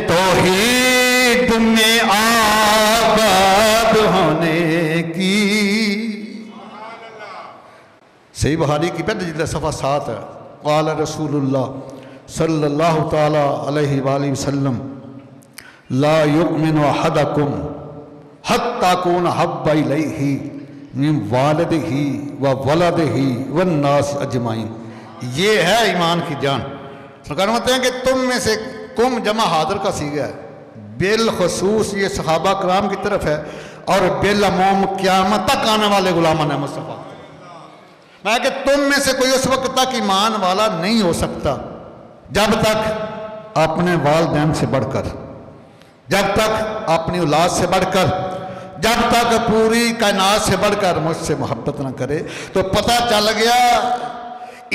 तौहीद में आबाद होने की। सही बुखारी की पहली जिल्द सफ़ा 7 है। क़ाल रसूलुल्लाह सल्लल्लाहु ताला अलैहि वसल्लम ला युमिनु अहदकुम हत्ता कून हब्बा इलैहि मिन वालिदिही व वलदिही वन्नास अजमाइन। ये है ईमान की जान। सरकार कहते हैं कि तुम में से कुम जमा हादर का सीगा है, बिलखसूस ये सहाबा कराम की तरफ है और बिलअमूम क़यामत तक आने वाले गुलामान है मुस्तफ़ा। मैं कि तुम में से कोई उस वक्त तक ईमान वाला नहीं हो सकता जब तक अपने वालिदैन से बढ़कर, जब तक अपनी औलाद से बढ़कर, जब तक पूरी कायनात से बढ़कर मुझसे मोहब्बत न करे। तो पता चल गया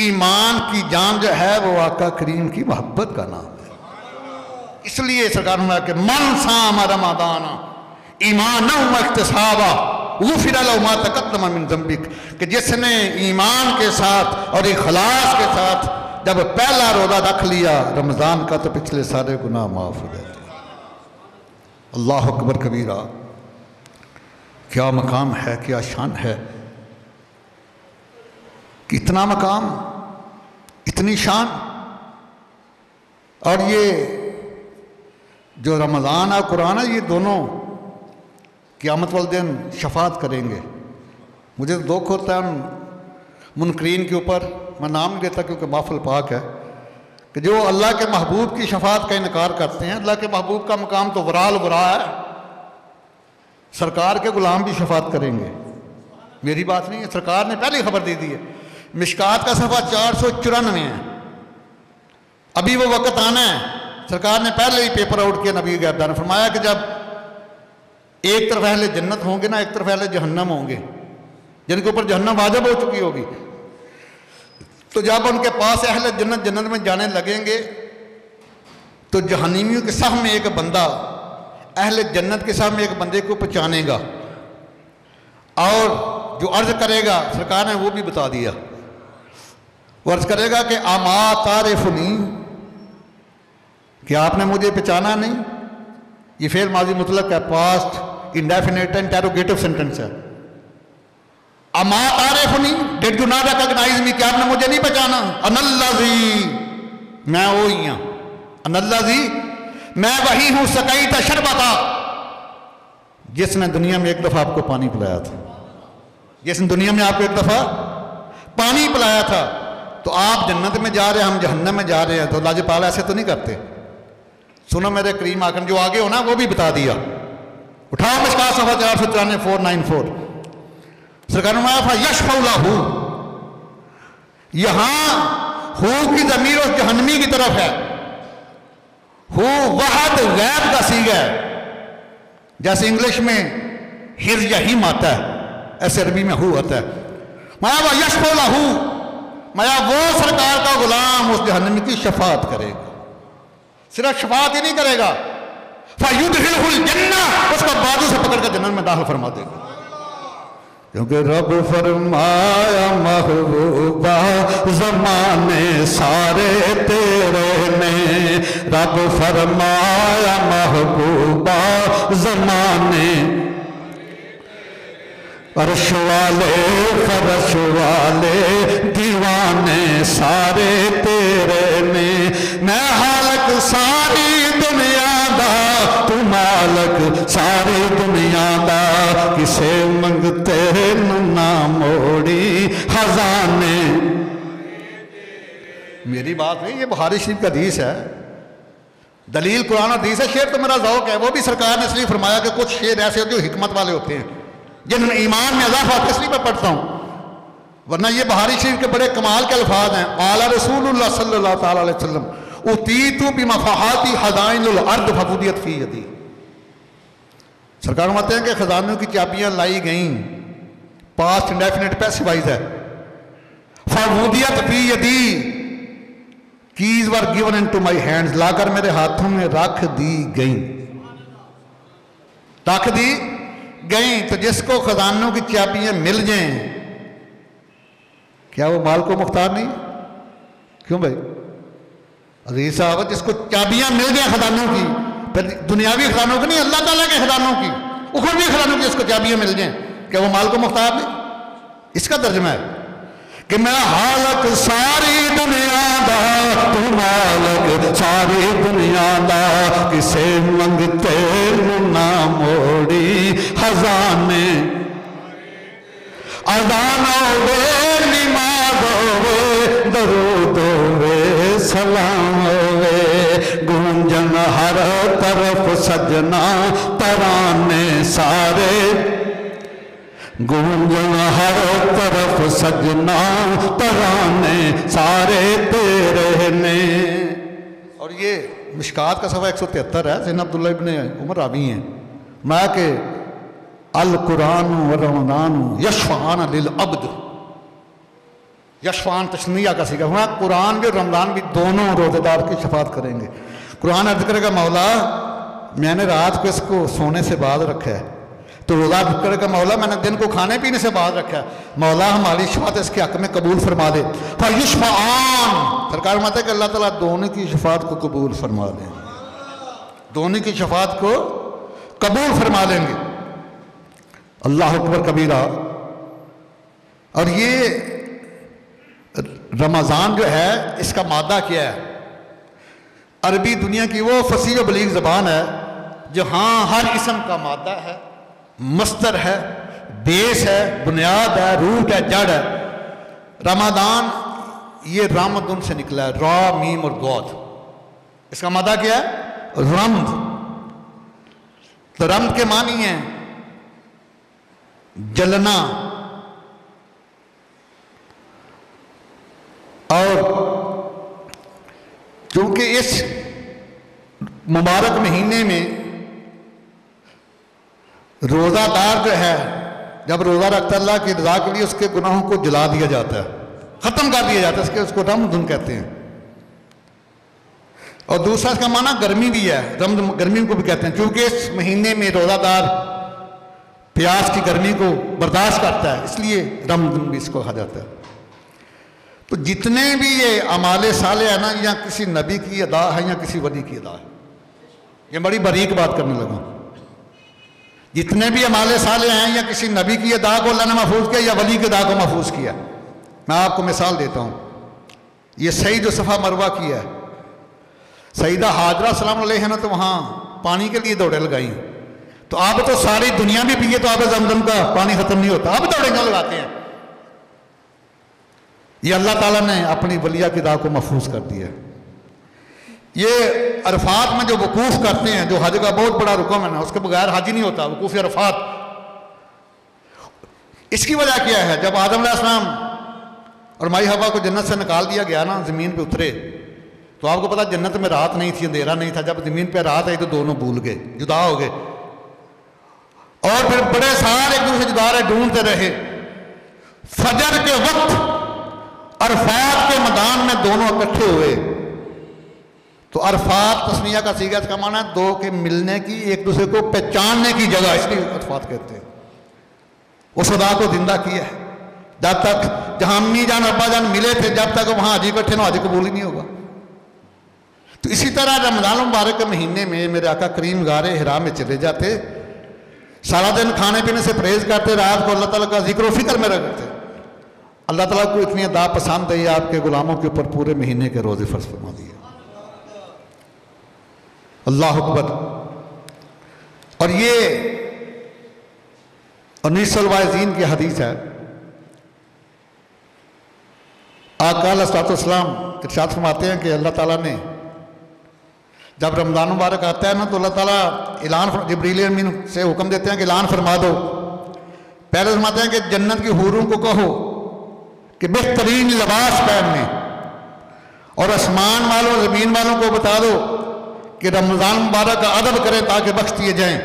ईमान की जान जो है वो आका करीम की मोहब्बत का नाम है। इसलिए सरकार ने कि मन साम रमज़ान ईमान इख्तिसाबा गुफ़िर लहू मा तक़द्दम मिन ज़ंबिक, कि जिसने ईमान के साथ और इखलास के साथ जब पहला रोज़ा रख लिया रमज़ान का तो पिछले सारे गुनाह माफ़ हो जाते। अल्लाह अकबर कबीरा। क्या मकाम है, क्या शान है, कितना मकाम, इतनी शान। और ये जो रमज़ान और कुरान है ये दोनों क़यामत वाले दिन शफात करेंगे। मुझे तो दुख होता है उन मुनकरीन के ऊपर, मैं नाम नहीं लेता क्योंकि महफ़िल पाक है, कि जो अल्लाह के महबूब की शफात का इनकार करते हैं। अल्लाह के महबूब का मकाम तो वराल वरा है, सरकार के गुलाम भी शफात करेंगे। मेरी बात नहीं है, सरकार ने पहले खबर दे दी है। मिशकात का सफ़ा 494 है। अभी वो वक़्त आना है, सरकार ने पहले ही पेपर आउट किया। नबी गैबदार ने फरमाया कि जब एक तरफ अहले जन्नत होंगे ना, एक तरफ अहले जहन्नम होंगे, जिनके ऊपर जहन्नम वाजिब हो चुकी होगी। तो जब उनके पास अहले जन्नत जन्नत में जाने लगेंगे तो जहन्नमियों के साथ में एक बंदा अहले जन्नत के साथ में एक बंदे को पहचानेगा और जो अर्ज करेगा, सरकार ने वो भी बता दिया। वो अर्ज करेगा कि आमा तारिफुनी, कि आपने मुझे पहचाना नहीं। ये फेल माजी मुतलक है, पास्ट इंडेफिनेट इंटेरोगेटिव सेंटेंस है। अमा तारिफुनी, डिड यू नॉट रिकॉग्नाइज मी, कि आपने मुझे नहीं पहचाना। अनल्लाजी, मैं वो ही हूं। अनल्लाजी मैं वही हूं सकई था शरबता, जिसने दुनिया में एक दफा आपको पानी पिलाया था, जिसने दुनिया में आपको एक दफा पानी पिलाया था। तो आप जन्नत में जा रहे हैं, हम जहन्नम में जा रहे हैं, तो लाजपाल ऐसे तो नहीं करते। सुनो मेरे करीम आकर, जो आगे हो ना वो भी बता दिया। उठाओ मिशकात सफा 494 494। सरकार ने यशफौला हूं, यहां हु की जमीर उस जहन्नमी की तरफ है। हु वहद गैब का सीगा है, जैसे इंग्लिश में हिर या हिम आता है, ऐसे अरबी में हु आता है। माया यशफौला हूं, माया वो सरकार का गुलाम उस जहन्नमी की शफात करेगा। सिर्फ शफात ही नहीं करेगा, फयुदखिलहुल जन्ना, उसको बाजू से पकड़ कर जन्नत में दाखिल फरमा देगा। क्योंकि रब फरमाया महबूबा ज़माने सारे तेरे ने, रब फरमाया महबूबा ज़माने अर्श वाले फरश वाले दीवाने सारे तेरे ने। मैं हालक सारी दुनिया दा, तू मालक सारी दुनिया दा, किसे मंगते ना मोड़ी खजाने। मेरी बात नहीं, ये बुखारी शरीफ का हदीस है, दलील कुरान हदीस है। शेर तो मेरा ज़ौक है, वो भी सरकार ने इसलिए फरमाया कि कुछ शेर ऐसे जो हिकमत वाले होते हैं, जिन्होंने ईमान में इजाफा होता है, इसलिए मैं पढ़ता हूँ, वरना ये बुखारी शरीफ के बड़े कमाल के अल्फाज हैं। आला रसूलुल्लाह सल्लल्लाहु ताला अलैहि वसल्लम उतीतु बिमफ़ाहाती हज़ाइनुल अर्द फफ़ुदियत फ़ी यदी। सरकार कहते हैं कि खजानों की चाबियां लाई गई, पास्ट इंडेफिनिट पैसिव वॉइस है। फफ़ुदियत फ़ी यदी, keys were given into my hands, लाकर मेरे हाथों में रख दी गई, रख दी गई। तो जिसको खजानों की चाबियां मिल जाएं, क्या वो माल को मुख्तार नहीं? क्यों भाई अजीज साहब, जिसको चाबियां मिल जाए खजानों की, फिर दुनियावी खजानों की नहीं, अल्लाह ताला के खजानों की, उखरवी खजानों की जिसको चाबियां मिल जाएं, क्या वो माल को मुख्तार नहीं? इसका तर्जुमा है कि मैं हालक सारी दुनिया दा, तू मालक सारी दुनिया दा, किसे मंगते ना मोड़ी खजाने। अज़ान होवे, नमाज़ होवे, दरूद होवे, सलाम होवे, गूंजन हर तरफ सजना तराने सारे, गूंजन हर तरफ सजना तराने सारे तेरे ने। और ये मिशकात का सफ़ा 173 है। ज़ैन अब्दुल्लाह इब्न उमर रावी हैं, मैं के अल कुरान व रमज़ान यशफ़ान लिल अब्द, यशफ़ान तस्निया का सीखा हुआ, कुरान भी रमज़ान भी दोनों रोज़ेदार की शफात करेंगे। कुरान अर्ज़ करेगा मौला मैंने रात को इसको सोने से बाद रखा है, तो रोज़ा करेगा मौला मैंने दिन को खाने पीने से बाद रखा है, मौला हमारी शफात इसके हक़ में कबूल फरमा दे। फ़युशफ़ान, सरकार माता है कि अल्लाह ताला दोनों की शफात को कबूल फरमा लेंगे, दोनों की शफात को कबूल फरमा लेंगे। अल्लाह अकबर कबीरा। और ये रमज़ान जो है, इसका मादा क्या है? अरबी दुनिया की वो फसीह व बलीग ज़बान है जहाँ हर किस्म का मादा है, मस्तर है, बेस है, बुनियाद है, रूट है, जड़ है। रमज़ान ये रामदुन से निकला है, रा मीम और गौद। इसका मादा क्या है? रम्द। तो रम्द के मानी है जलना। और क्योंकि इस मुबारक महीने में रोज़ादार जो है जब रोज़ा रखता है अल्लाह की रज़ा के लिए, उसके गुनाहों को जला दिया जाता है, ख़त्म कर दिया जाता है, इसके उसको रमज़ान कहते हैं। और दूसरा इसका माना गर्मी भी है, रमज़ान गर्मी को भी कहते हैं, क्योंकि इस महीने में रोज़ादार प्यास की गर्मी को बर्दाश्त करता है, इसलिए रमज़ान भी इसको कहा जाता है। तो जितने भी ये अमाले साले है ना, या किसी नबी की अदा है या किसी वली की अदा है, ये बड़ी बारीक बात करने लगा। जितने भी अमाले साले हैं या किसी नबी की अदा को अल्लाह ने महफूज किया या वली की अदा को महफूज किया। मैं आपको मिसाल देता हूँ, ये सही जो सफ़ा मरवा किया है, सईदा हाजरा सलाम अलैहा ने तो वहाँ पानी के लिए दौड़े लगाई। तो आप तो सारी दुनिया भी पिए तो आप जमजम का पानी खत्म नहीं होता, आप दौड़े क्यों लगाते हैं? ये अल्लाह ताला ने अपनी वलिया की राह को महफूज कर दिया। ये अरफात में जो वकूफ़ करते हैं, जो हज का बहुत बड़ा रुकम है ना, उसके बगैर हज ही नहीं होता, वकूफ़ अरफात। इसकी वजह क्या है? जब आदम अलैहिस्सलाम और माई हवा को जन्नत से निकाल दिया गया ना, ज़मीन पे उतरे, तो आपको पता जन्नत में रात नहीं थी, अंधेरा नहीं था। जब ज़मीन पे रात आई तो दोनों भूल गए, जुदा हो गए, और फिर बड़े सारे एक दूसरे जुदा रहे, ढूंढते रहे। फजर के वक्त अरफात के मैदान में दोनों इकट्ठे हुए। तो अरफात तस्निया का सीगा, इसका माना है दो के मिलने की, एक दूसरे को पहचानने की जगह, इसलिए अरफात कहते हैं। उस खुदा को जिंदा किया है। जब तक जहां अम्मी जान अब्बा जान मिले थे, जब तक वहां हाजी इकट्ठे ना, हाजी कबूल ही नहीं होगा। तो इसी तरह रमज़ान मुबारक के महीने में मेरे आका करीम गारे हिरा में चले जाते, सारा दिन खाने पीने से परहेज करते, रात को अल्लाह ताला का जिक्र फिक्र में रखते। अल्लाह ताला को इतनी अदा पसंद है, आपके गुलामों के ऊपर पूरे महीने के रोजे फर्ज फरमा दिए। अल्लाह अकबर। और ये अनीसुल वाइज़ीन की हदीस है। आका अलैहिस्सलाम इरशाद फरमाते हैं कि अल्लाह ताला ने जब रमज़ान मुबारक आता है ना, तो अल्लाह ताला ऐलान, जिब्रील अमीन से हुक्म देते हैं कि ऐलान फरमा दो। पहले फरमाते हैं कि जन्नत की हूरों को कहो कि बेहतरीन लिबास पहनने, और आसमान वालों ज़मीन वालों को बता दो कि रमज़ान मुबारक का अदब करें ताकि बख्श दिए जाएं,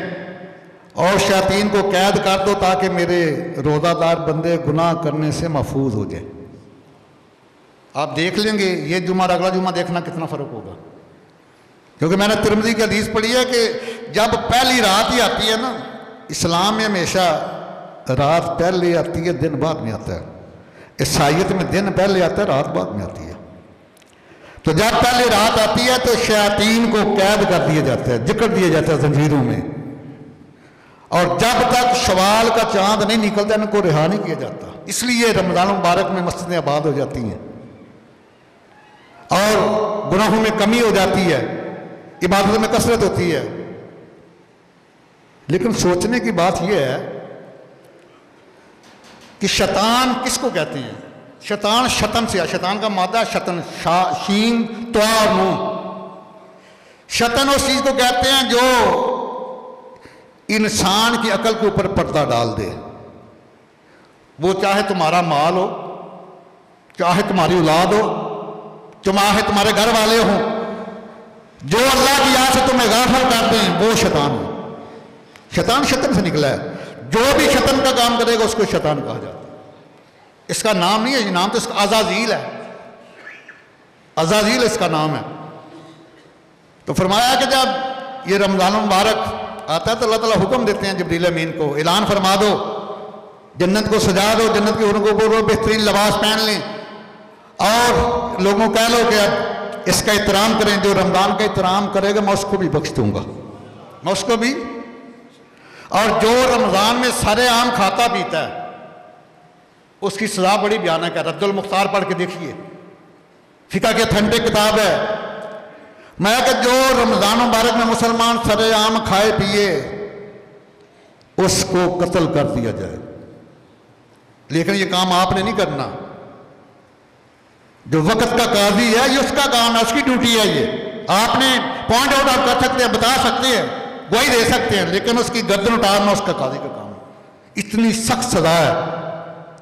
और शैतान को कैद कर दो ताकि मेरे रोज़ादार बंदे गुनाह करने से महफूज हो जाए। आप देख लेंगे ये जुमा और अगला जुमा देखना कितना फ़र्क होगा, क्योंकि मैंने तिरमिज़ी की हदीस पढ़ी है कि जब पहली रात ही आती है ना, इस्लाम में हमेशा रात पहले आती है, दिन बाद में आता है। ईसाईयत में दिन पहले आता है, रात बाद में आती है। तो जब पहले रात आती है तो शैतान को कैद कर दिया जाता है, जकड़ दिया जाता है जंजीरों में, और जब तक शवाल का चांद नहीं निकलता इनको रिहा नहीं किया जाता। इसलिए रमज़ान मुबारक में मस्जिदें आबाद हो जाती हैं और गुनाहों में कमी हो जाती है, इबादत में कसरत होती है। लेकिन सोचने की बात यह है कि शैतान किसको कहते हैं? शैतान शतन से, शैतान का मादा शतन, शीन त्वा और नून। शतन उस चीज को कहते हैं जो इंसान की अकल के ऊपर पर्दा डाल दे। वो चाहे तुम्हारा माल हो, चाहे तुम्हारी औलाद हो, चाहे तुम्हारे घर वाले हो, जो अल्लाह की याद से तुम्हें गाफिल करते हैं वो शैतान हो। शैतान शतन से निकला है। जो भी शतन का काम करेगा उसको शैतान कहा जाता है। इसका नाम नहीं है, ये नाम तो इसका अज़ाज़ील है, अज़ाज़ील इसका नाम है। तो फरमाया कि जब ये रमज़ान मुबारक आता है तो अल्लाह ताला हुक्म देते हैं जिब्रील अमीन को, ऐलान फरमा दो, जन्नत को सजा दो, जन्नत के हूरों को बोलो बेहतरीन लिबास पहन लें, और लोगों कह लो कि अब इसका एहतराम करें। जो रमज़ान का एहतराम करेगा मैं उसको भी बख्श दूंगा, मैं उसको भी। और जो रमज़ान में सरेआम खाता पीता है उसकी सजा बड़ी भयानक है। रद्दुल मुख्तार पढ़ के देखिए, फिका की अथेंटिक किताब है। मैं कि जो रमज़ान मुबारक में मुसलमान सरेआम खाए पिए उसको कत्ल कर दिया जाए। लेकिन ये काम आपने नहीं करना। जो वक्त का काजी है ये उसका काम है, उसकी ड्यूटी है। ये आपने पॉइंट आउट आप कर सकते हैं, बता सकते हैं, वही दे सकते हैं, लेकिन उसकी गर्दन उतारना उसका काजी का काम है। इतनी सख्त सजा है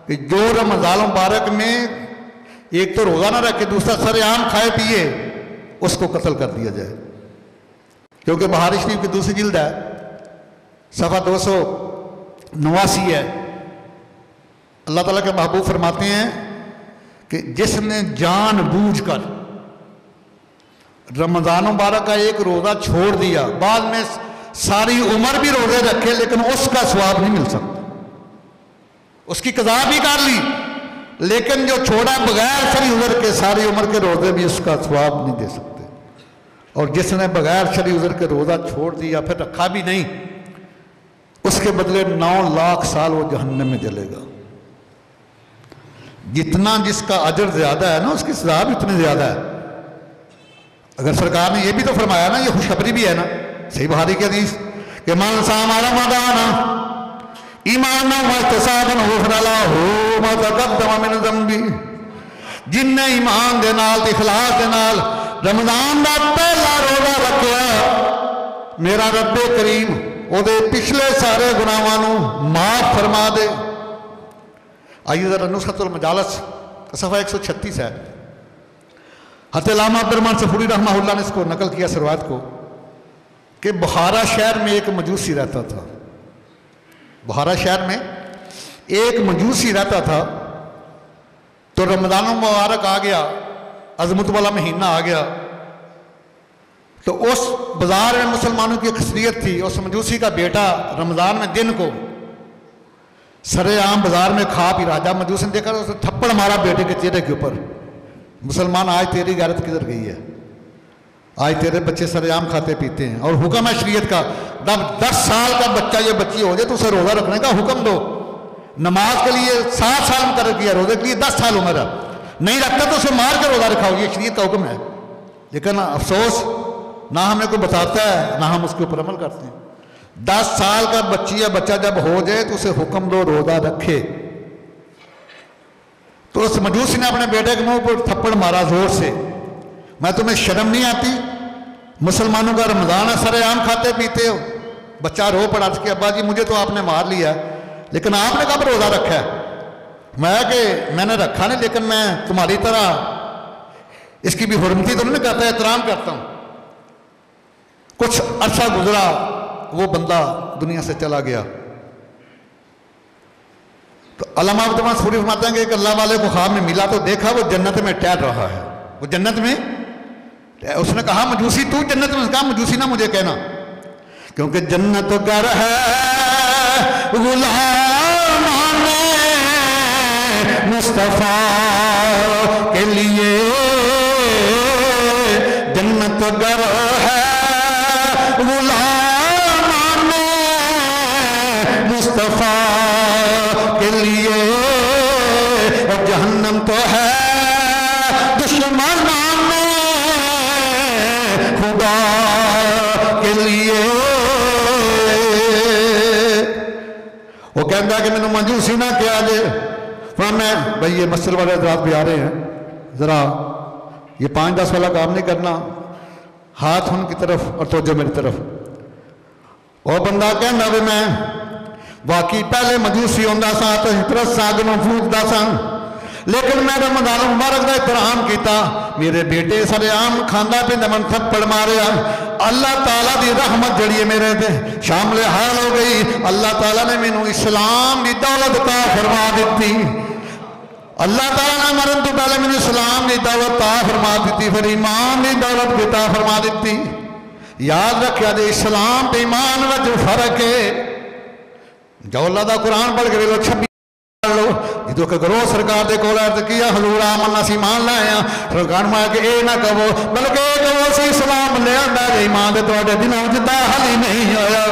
कि जो रमज़ान मुबारक में एक तो रोज़ा ना रखे, दूसरा सरेआम खाए पिए, उसको कत्ल कर दिया जाए। क्योंकि बुखारी शरीफ की दूसरी जिल्द है, सफ़ा 289 है। अल्लाह ताला के महबूब फरमाते हैं कि जिसने जानबूझकर रमज़ान मुबारक का एक रोज़ा छोड़ दिया, बाद में सारी उम्र भी रोज़े रखे, लेकिन उसका स्वाब नहीं मिल सकता। उसकी कज़ा भी कर ली, लेकिन जो छोड़ा बगैर शरी उज़र के सारी उम्र के रोज़े भी उसका स्वाब नहीं दे सकते। और जिसने बगैर शरी उज़र के रोज़ा छोड़ दिया फिर रखा भी नहीं, उसके बदले 9 लाख साल वो जहन्नम में जलेगा। जितना जिसका अजर ज्यादा है ना, उसकी सजा भी उतनी ज्यादा है। अगर सरकार ने यह भी तो फरमाया ना, ये खुशखबरी भी है ना, सही बुखारी की हदीस कि मन सामा रमज़ाना ईमानन व इहतिसाबन गुफ़िरा लहू मा तक़द्दम मिन ज़ंबी, जिन्हें ईमान दे नाल ते इखलास दे नाल रमज़ान का पहला रोज़ा रखिया, मेरा रब्बे करीम उहदे पिछले सारे गुनाहां नूं माफ फरमा दे। आइए जरा नुसरतुल मजालिस सफ़ा 136 है। हज़रत अल्लामा अब्दुर्रहमान सफूरी रहमहुल्लाह ने इसको नकल किया शुरुआत को कि बुखारा शहर में एक मजूसी रहता था। बुखारा शहर में एक मजूसी रहता था। तो रमज़ान मुबारक आ गया, अज़मत वाला महीना आ गया, तो उस बाजार में मुसलमानों की अक्सरियत थी। उस मजूसी का बेटा रमज़ान में दिन को सरेआम बाजार में खा पी रहा, जब मजूसी ने देखा तो उसने थप्पड़ मारा बेटे के चेहरे के ऊपर, मुसलमान आज तेरी गैरत किधर गई है, आज तेरे बच्चे सरेआम खाते पीते हैं। और हुक्म है शरीयत का, जब 10 साल का बच्चा या बच्ची हो जाए तो उसे रोज़ा रखने का हुक्म दो। नमाज के लिए 7 साल मुकर्रर किया, रोज़े के लिए 10 साल उम्र है, नहीं रखता तो उसे मार कर रोज़ा रखाओ, ये शरीयत का हुक्म है। लेकिन अफसोस ना हमें कोई बताता है ना हम उसके ऊपर अमल करते हैं। 10 साल का बच्ची या बच्चा जब हो जाए तो उसे हुक्म दो रोज़ा रखे। तो उस मजूसी ने अपने बेटे के मुंह पर थप्पड़ मारा जोर से, मैं तुम्हें शर्म नहीं आती, मुसलमानों का रमज़ान है, सरेआम खाते पीते हो। बच्चा रो पड़ा कि अब्बा जी मुझे तो आपने मार लिया, लेकिन आपने कब रोज़ा रखा है? मैं कि मैंने रखा नहीं, लेकिन मैं तुम्हारी तरह इसकी भी हुर्मती तो नहीं करता, एहतराम करता हूँ। कुछ अरसा गुजरा, वो बंदा दुनिया से चला गया। तो अल्लामा अब्दुर्रहमान सफूरी फरमाते हैं कि एक अल्लाह वाले को ख्वाब में मिला तो देखा वो जन्नत में टहल रहा है। वो जन्नत में, उसने कहा मजूसी तू जन्नत में? कहा मजूसी ना मुझे कहना, क्योंकि जन्नत घर है गुलामाने मुस्तफा के लिए, जन्नत घर है गुलामाने मुस्तफा के लिए, और जहन्नम तो है दुश्मनाने खुदा के लिए। वो कहता कि मैंने मजूसी ना किया जे। मैं भाई ये मस्जिद वाले हज़रात भी आ रहे हैं, ज़रा ये 5-10 वाला काम नहीं करना, हाथ उनकी तरफ और तवज्जो मेरी तरफ। और बंदा कहना भी मैं बाकी पहले मजूसी होंदा सा तो हितरत सागनों फूकदा सा, लेकिन मैं रमज़ान मुबारक का एहतराम किया, मेरे बेटे सरेआम खांदा पींदा मन थप्पड़ मारिया। अल्लाह ताला की रहमत जड़ी है मेरे ते शामिल हाल हो गई। अल्लाह ताला ने मैनू इस्लाम की दौलत ता फरमा दी। अल्लाह ताला ने मरन तो पहले मैंने इस्लाम की दौलत ता फरमा दी, फिर ईमान की दौलत भी ता फरमा दी। याद रखिया दे इस्लाम ते ईमान में फर्क है। जो अल्लाह का कुरान पढ़ के लो 26 लो, जो करो सरकार के कोल किया हजूर आमन असी मान लाया, सरकार माया कि ये ना कहो, बल्कि कहो असी इस्लाम ले आंदा जे ईमान दे तुहाडे दिलों च दाखल ही नहीं होया।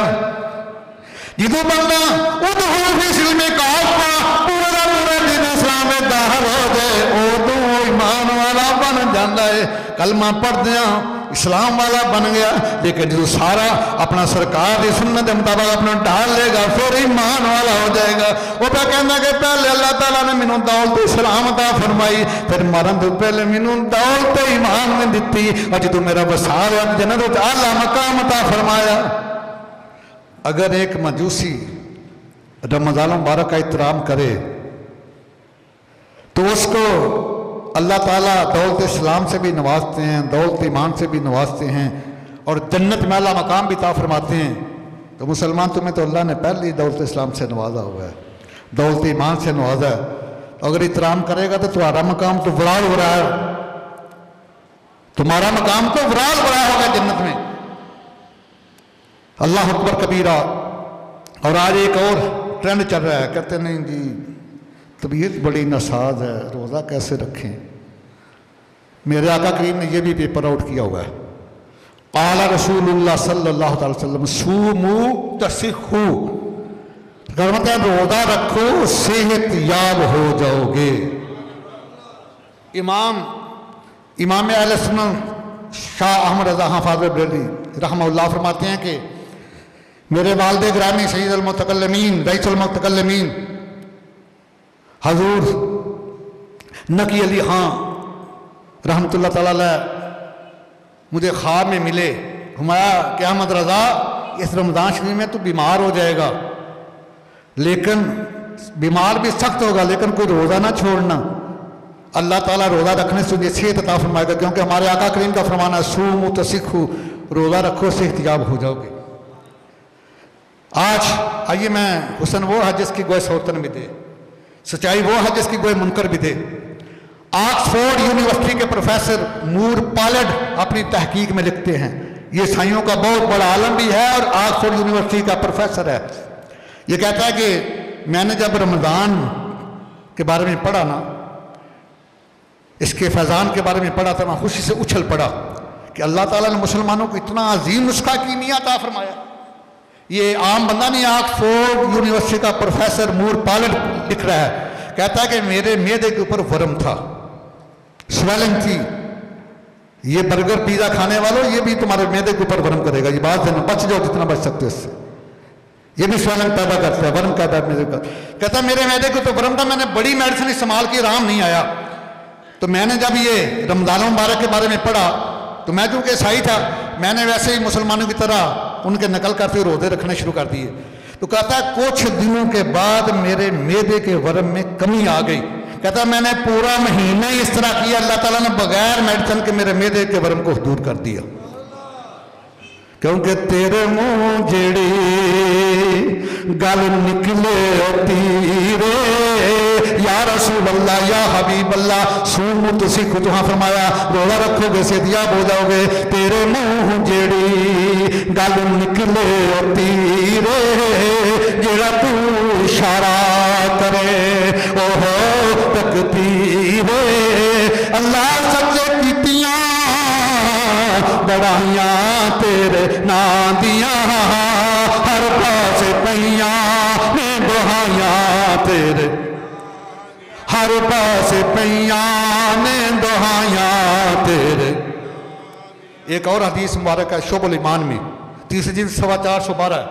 जो बंदा उदखुलू फी सिल्मी काफ़ा पूरा पूरा दिन इस्लाम में दाखिल हो जाए, उदों ईमान वाला बन जाता है। कलमा पढ़दियां इस्लाम वाला बन गया, लेकिन जो सारा अपना सरकार की सुन्नत के मुताबिक अपना ढाल लेगा फिर ईमान वाला हो जाएगा। वो क्या कहना कि पहले अल्लाह ताला ने मैनू दौलत इस्लाम दा फरमाई, फिर मरन तो पहले मैनू दौलत ईमान में दी, और जो मेरा वसाल जन्नत आला मकाम ता फरमाया। अगर एक मजूसी रमज़ान मुबारक का एहतराम करे तो उसको अल्लाह ताला दौलत इस्लाम से भी नवाजते हैं, दौलत ईमान से भी नवाजते हैं, और जन्नत में आला मकाम भी ता फरमाते हैं। तो मुसलमान तुम्हें तो अल्लाह ने पहले ही दौलत इस्लाम से नवाजा हुआ है, दौलत ईमान से नवाजा है। अगर एहतराम करेगा तो तुम्हारा मकाम तो वराल हो रहा है, तुम्हारा मकाम तो वराल हो रहा होगा जन्नत में। अल्लाह अकबर कबीरा। और आज एक और ट्रेंड चल रहा है, कहते नहीं जी तबीयत बड़ी नासाज है, रोज़ा कैसे रखें। मेरे आका करीम ने यह भी पेपर आउट किया हुआ है। आला रसूलुल्लाह सल्लल्लाहु अलैहि वसल्लम सूमू तसिखू, मतलब रोज़ा रखो सेहत याब हो जाओगे। इमाम अहले सुन्नत शाह अहमद रज़ा हाफ़िज़ बरेलवी रहमहुल्लाह फरमाते हैं कि मेरे वालिद गिरामी सय्यदुल मुतकल्लिमीन रईसुल मुतकल्लिमीन हजूर नकी अली ख़ां रहमतुल्लाह तआला अलैह मुझे ख्वाब में मिले। हुमाया कि अहमद रज़ा इस रमज़ान शरीफ में तो बीमार हो जाएगा, लेकिन बीमार भी सख्त होगा, लेकिन कोई रोज़ा ना छोड़ना। अल्लाह ताला रोज़ा रखने से तुझे सेहत अता फरमाएगा, क्योंकि हमारे आका करीम का फरमाना सूमू तसिखू, रोज़ा रखो सेहतियाब हो जाओगे। आज आइए मैं हुसन वो है जिसकी गोय सौतन भी दे, सच्चाई वो है जिसकी गोय मुनकर भी दे। ऑक्सफोर्ड यूनिवर्सिटी के प्रोफेसर मूर पालेड अपनी तहकीक में लिखते हैं, ये ईसाइयों का बहुत बड़ा आलम भी है और ऑक्सफोर्ड यूनिवर्सिटी का प्रोफेसर है। ये कहता है कि मैंने जब रमज़ान के बारे में पढ़ा ना, इसके फैज़ान के बारे में पढ़ा, तो मैं खुशी से उछल पड़ा कि अल्लाह ताला ने मुसलमानों को इतना अजीम नुस्खा कीमिया अता फरमाया। ये आम बंदा नहीं, ऑक्सफोर्ड यूनिवर्सिटी का प्रोफेसर मूर पालेड लिख रहा है, कहता है कि मेरे मैदे के ऊपर वर्म था, स्वेलिंग थी। ये बर्गर पिज़्ज़ा खाने वालों, ये भी तुम्हारे मैदे के ऊपर वर्म करेगा, ये बात देना, बच जाओ जितना बच सकते हो इससे, ये भी स्वेलिंग पैदा करता है, वर्म कहता है मेरे का। कहता है मेरे मैदे को तो वर्म था, मैंने बड़ी मेडिसिन इस्तेमाल की, आराम नहीं आया। तो मैंने जब ये रमज़ान मुबारक के बारे में पढ़ा, तो मैं चूँकि ईसाई था, मैंने वैसे ही मुसलमानों की तरह उनके नकल करते हुए रोज़े रखने शुरू कर दिए। तो कहता है कुछ दिनों के बाद मेरे मैदे के वर्म में कमी आ गई। कहता है मैंने पूरा महीना ही इस तरह किया, अल्लाह ताला ने बगैर मेडिसिन के मेरे मैदे के वर्म को दूर कर दिया। क्योंकि तेरे मुंह जेड़ी गल निकले तीरे, या रसूल अल्लाह या हबीब अल्लाह सूमू तुसीखू, तुहां फरमाया रोज़ा रखोगे सेहतियाब हो जाओगे। तेरे मुंह जेड़ी गल निकले तीरे, जेड़ा तू इशारा करे ओह तकदीरे। अल्लाह सच्चे कीतियां बड़ाइयां तेरे नां दियां, हर पासे पईयां ने दुहाइयां तेरे, हर पासे पईयां ने दुहाइयां तेरे। एक और हदीस मुबारक है शुबुल ईमान में, तीसरी जिल्द 412।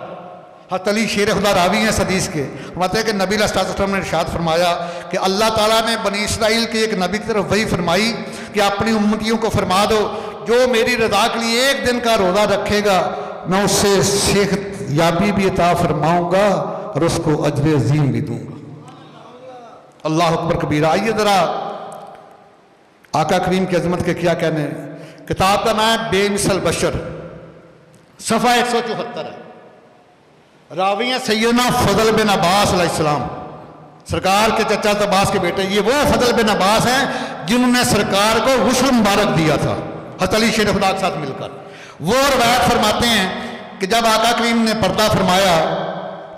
हज़रत अली शेर खुदा रावी हैं इस हदीस के, कहते हैं कि नबी अलैहि सल्लम ने इरशाद फरमाया कि अल्लाह ताला ने बनी इसराइल के एक नबी की तरफ वही फरमाई कि अपनी उम्मतियों को फरमा दो, जो मेरी रज़ा के लिए एक दिन का रोज़ा रखेगा मैं उससे सेहत याबी भी अता फरमाऊँगा और उसको अजर अजीम भी दूँगा। अल्लाह अकबर कबीरा। आइए ज़रा आका करीम की अजमत के क्या कहने। किताब का नाम बेमिसल बशर, सफ़ा 174 है। रावी हैं सैयदना फजल बिन अब्बास अलैहिस्सलाम, सरकार के चचा अब्बास के बेटे। ये वो फजल बिन अब्बास हैं जिन्होंने सरकार को गुस्ल मुबारक दिया था हज़रत अली शेर खुदा के साथ मिलकर। वो रवायत फरमाते हैं कि जब आका करीम ने पर्दा फरमाया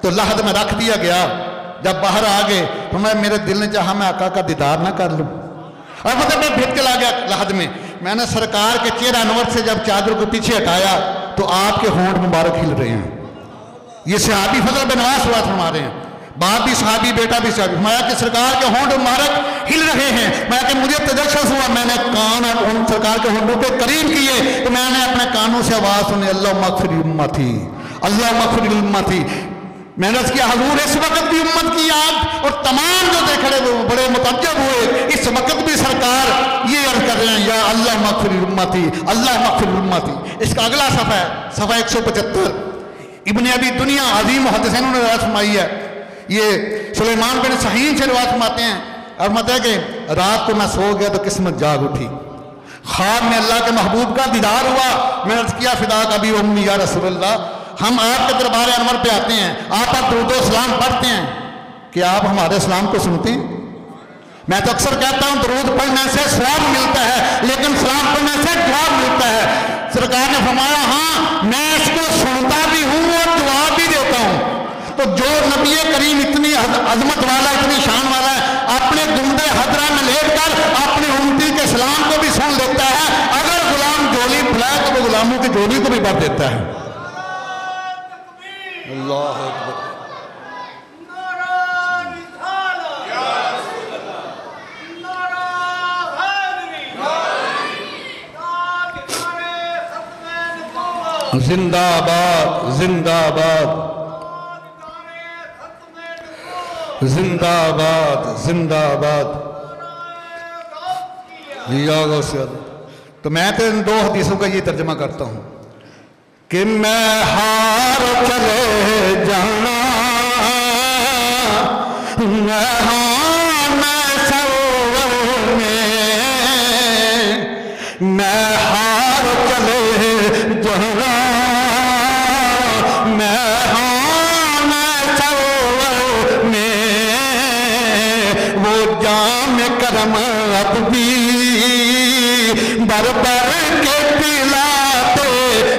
तो लहद में रख दिया गया। जब बाहर आ गए तो मेरे दिल ने चाहा मैं आका का दीदार ना कर लूँ, और मतलब मैं भिड़ के ला गया लहद में। मैंने सरकार के चेहरा अनवर से जब चादर को पीछे हटाया तो आपके होंठ मुबारक हिल रहे हैं। ये सहाबी फजल बिन अब्बास बात फरमा रहे हैं, बाप भी सहाबी बेटा भी सहाबी। मैं कि सरकार के होंठ मुबारक हिल रहे हैं। मैं कि मुझे तजस्सुस हुआ, मैंने कान उन सरकार के होंठों के करीब किए तो मैंने अपने कानों से आवाज़ सुनी, अल्लाह मग़फ़िर उम्मती, अल्लाह मग़फ़िर उम्मती। मैंने उसकी हजूर इस वक्त भी उम्मत की याद, और तमाम जो देख रहे वो बड़े मुतअज्जब हुए। इस वक्त भी सरकार ये अर्ज कर रहे हैं या अल्लाह मग़फ़िर उम्मती, अल्लाह मग़फ़िर उम्मती। इसका अगला सफ़ा है सफ़ा 175। इब्ने अबी दुनिया अज़ीम मुहद्दिसीन ने रवायत फरमाई है। ये सुलेमान बिन सहीन से रवायत फरमाते हैं, और मतलब कि रात को मैं सो गया तो किस्मत जाग उठी, ख्वाब में अल्लाह के महबूब का दीदार हुआ। मैंने अर्ज़ किया फिदा कभी उम्मी या रसूलल्लाह, हम आपके दरबार अनवर पे आते हैं, आप पर दुरूद व सलाम पढ़ते हैं, कि आप हमारे सलाम को सुनते हैं? मैं तो अक्सर कहता हूँ दरूद पढ़ने से सवाब मिलता है, लेकिन सलाम पढ़ने से जवाब मिलता है। सरकार ने फरमाया हाँ मैं इसको सुनता भी हूँ और जवाब भी देता हूँ। तो जो नबी करीम इतनी अजमत वाला, इतनी शान वाला है, अपने गुंदे हजरा में लेट कर अपनी उम्मती के सलाम को भी सुन लेता है। अगर गुलाम जोली फुलाए तो वो गुलामों की जोली को भी भर देता है। अल्लाह अकबर। जिंदाबाद जिंदाबाद जिंदाबाद जिंदाबाद। तो मैं तो इन दो हदीसों का ये तर्जमा करता हूँ कि मैं हार चले जाना, मैं सरोवर में, मैं हार चले जाना, मैं सरोवर में, वो जाम करम अब भी बरबर के पिलाते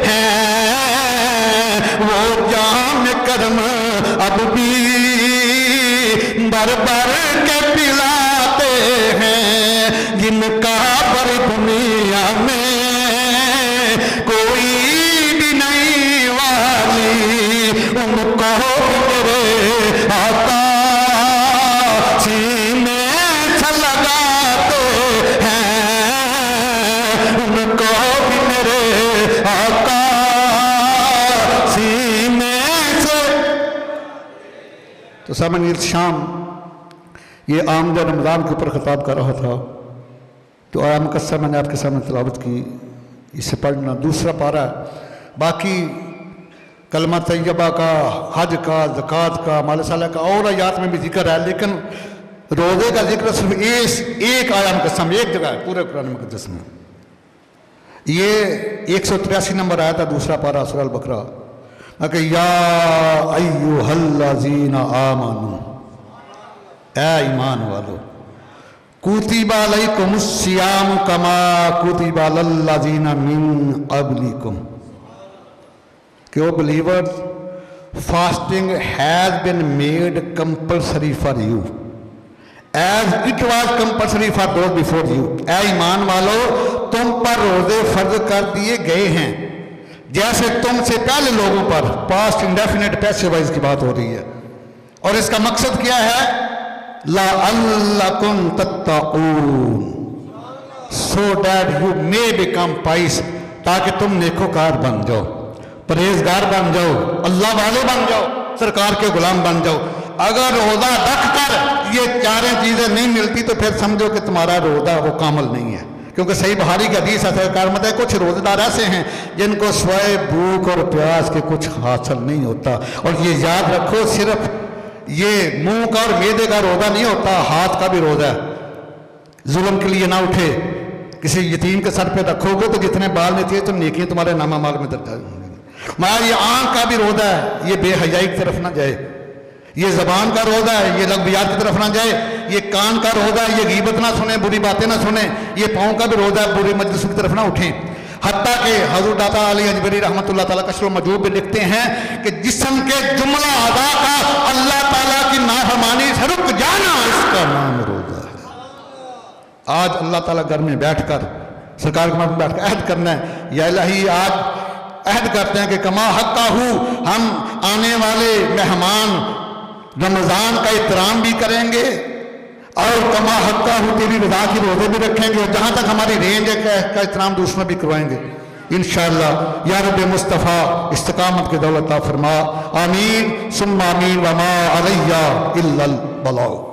हैं, वो जाम करम अब भी बरबर के पिलाते हैं, जिनका पर दुनिया में कोई भी नहीं वाली, उनको मेरे आका सीने से लगाते हैं, उनको भी मेरे आका सीने से। तो सामने शाम ये आमद रमज़ान के ऊपर खिताब कर रहा था, तो आया मुकस्सर मैंने आपके सामने तिलावत की, इसे पढ़ना दूसरा पारा। बाकी कलमा तैयबा का, हज का, ज़कात का, माल साला का और आयात में भी जिक्र है, लेकिन रोज़े का जिक्र सिर्फ एक आया मुकस्सम एक जगह है पूरे कुरान मुक़द्दस में। ये 183 नंबर आया था दूसरा पारा सूरह अल बकरा, या अय्युहल्लज़ीना आमनू, ऐ ईमान वालो, कुतिबा अलैकुमुस्सियाम कमा कुतिबा अलल्लज़ीना मिन क़ब्लिकुम, कि O believers, fasting has been made compulsory for you as it was compulsory for those before you. ऐ ईमान वालो, तुम पर रोजे फर्ज कर दिए गए हैं जैसे तुमसे पहले लोगों पर। पास्ट इंडेफिनिट पैसिव वॉइस की बात हो रही है, और इसका मकसद क्या है? लअल्लकुम तत्तक़ून, so that you may become pious, ताकि तुम नेकोकार बन जाओ, परहेजगार बन जाओ, अल्लाह वाले बन जाओ, सरकार के गुलाम बन जाओ। अगर रोजा रख कर ये चारें चीजें नहीं मिलती तो फिर समझो कि तुम्हारा रोजा वो कामल नहीं है, क्योंकि सही बुखारी का हदीस है, सरकार मत है, कुछ रोजेदार ऐसे हैं जिनको स्वयं भूख और प्यास के कुछ हासिल नहीं होता। और ये याद रखो, सिर्फ ये मुंह का और मैदे का रोजा नहीं होता, हाथ का भी रोजा है। जुल्म के लिए ना उठे, किसी यतीम के सर पे रखोगे तो जितने बाल नहीं थे तो नेकियां तुम्हारे नामा माल में दर्ज होंगी। मगर ये आंख का भी रोजा है, ये बेहयाई की तरफ ना जाए, ये जबान का रोजा है, ये लग़वियात की तरफ ना जाए, ये कान का रोजा है, ये गीबत ना सुने, बुरी बातें ना सुने, ये पाँव का भी रोजा है, बुरी मजलिस की तरफ ना उठें। हत्ता के हज़रत दाता अली अजबरी रहमतुल्लाह ताला कशरुल मजूब में लिखते हैं कि जिस्म के जुमला अदा का अल्लाह ताला की नाफरमानी से रुक जाना, इसका नाम रोजा है। आज अल्लाह ताला घर में बैठकर, सरकार के में बैठकर अहद करना है, या इलाही आज अहद करते हैं कि कमा हक्का हूँ, हम आने वाले मेहमान रमज़ान का एहतराम भी करेंगे और कमा हक्का हूँ तेरी रज़ा की रोज़े भी रखेंगे, और जहाँ तक हमारी रेंज है का एहतराम दूसरा भी करवाएंगे इंशाअल्लाह। या रब मुस्तफ़ा इस्तिकामत की दौलत अता फरमा, आमीन सुम्मा आमीन, वमा अलैया इल्लल बलाग।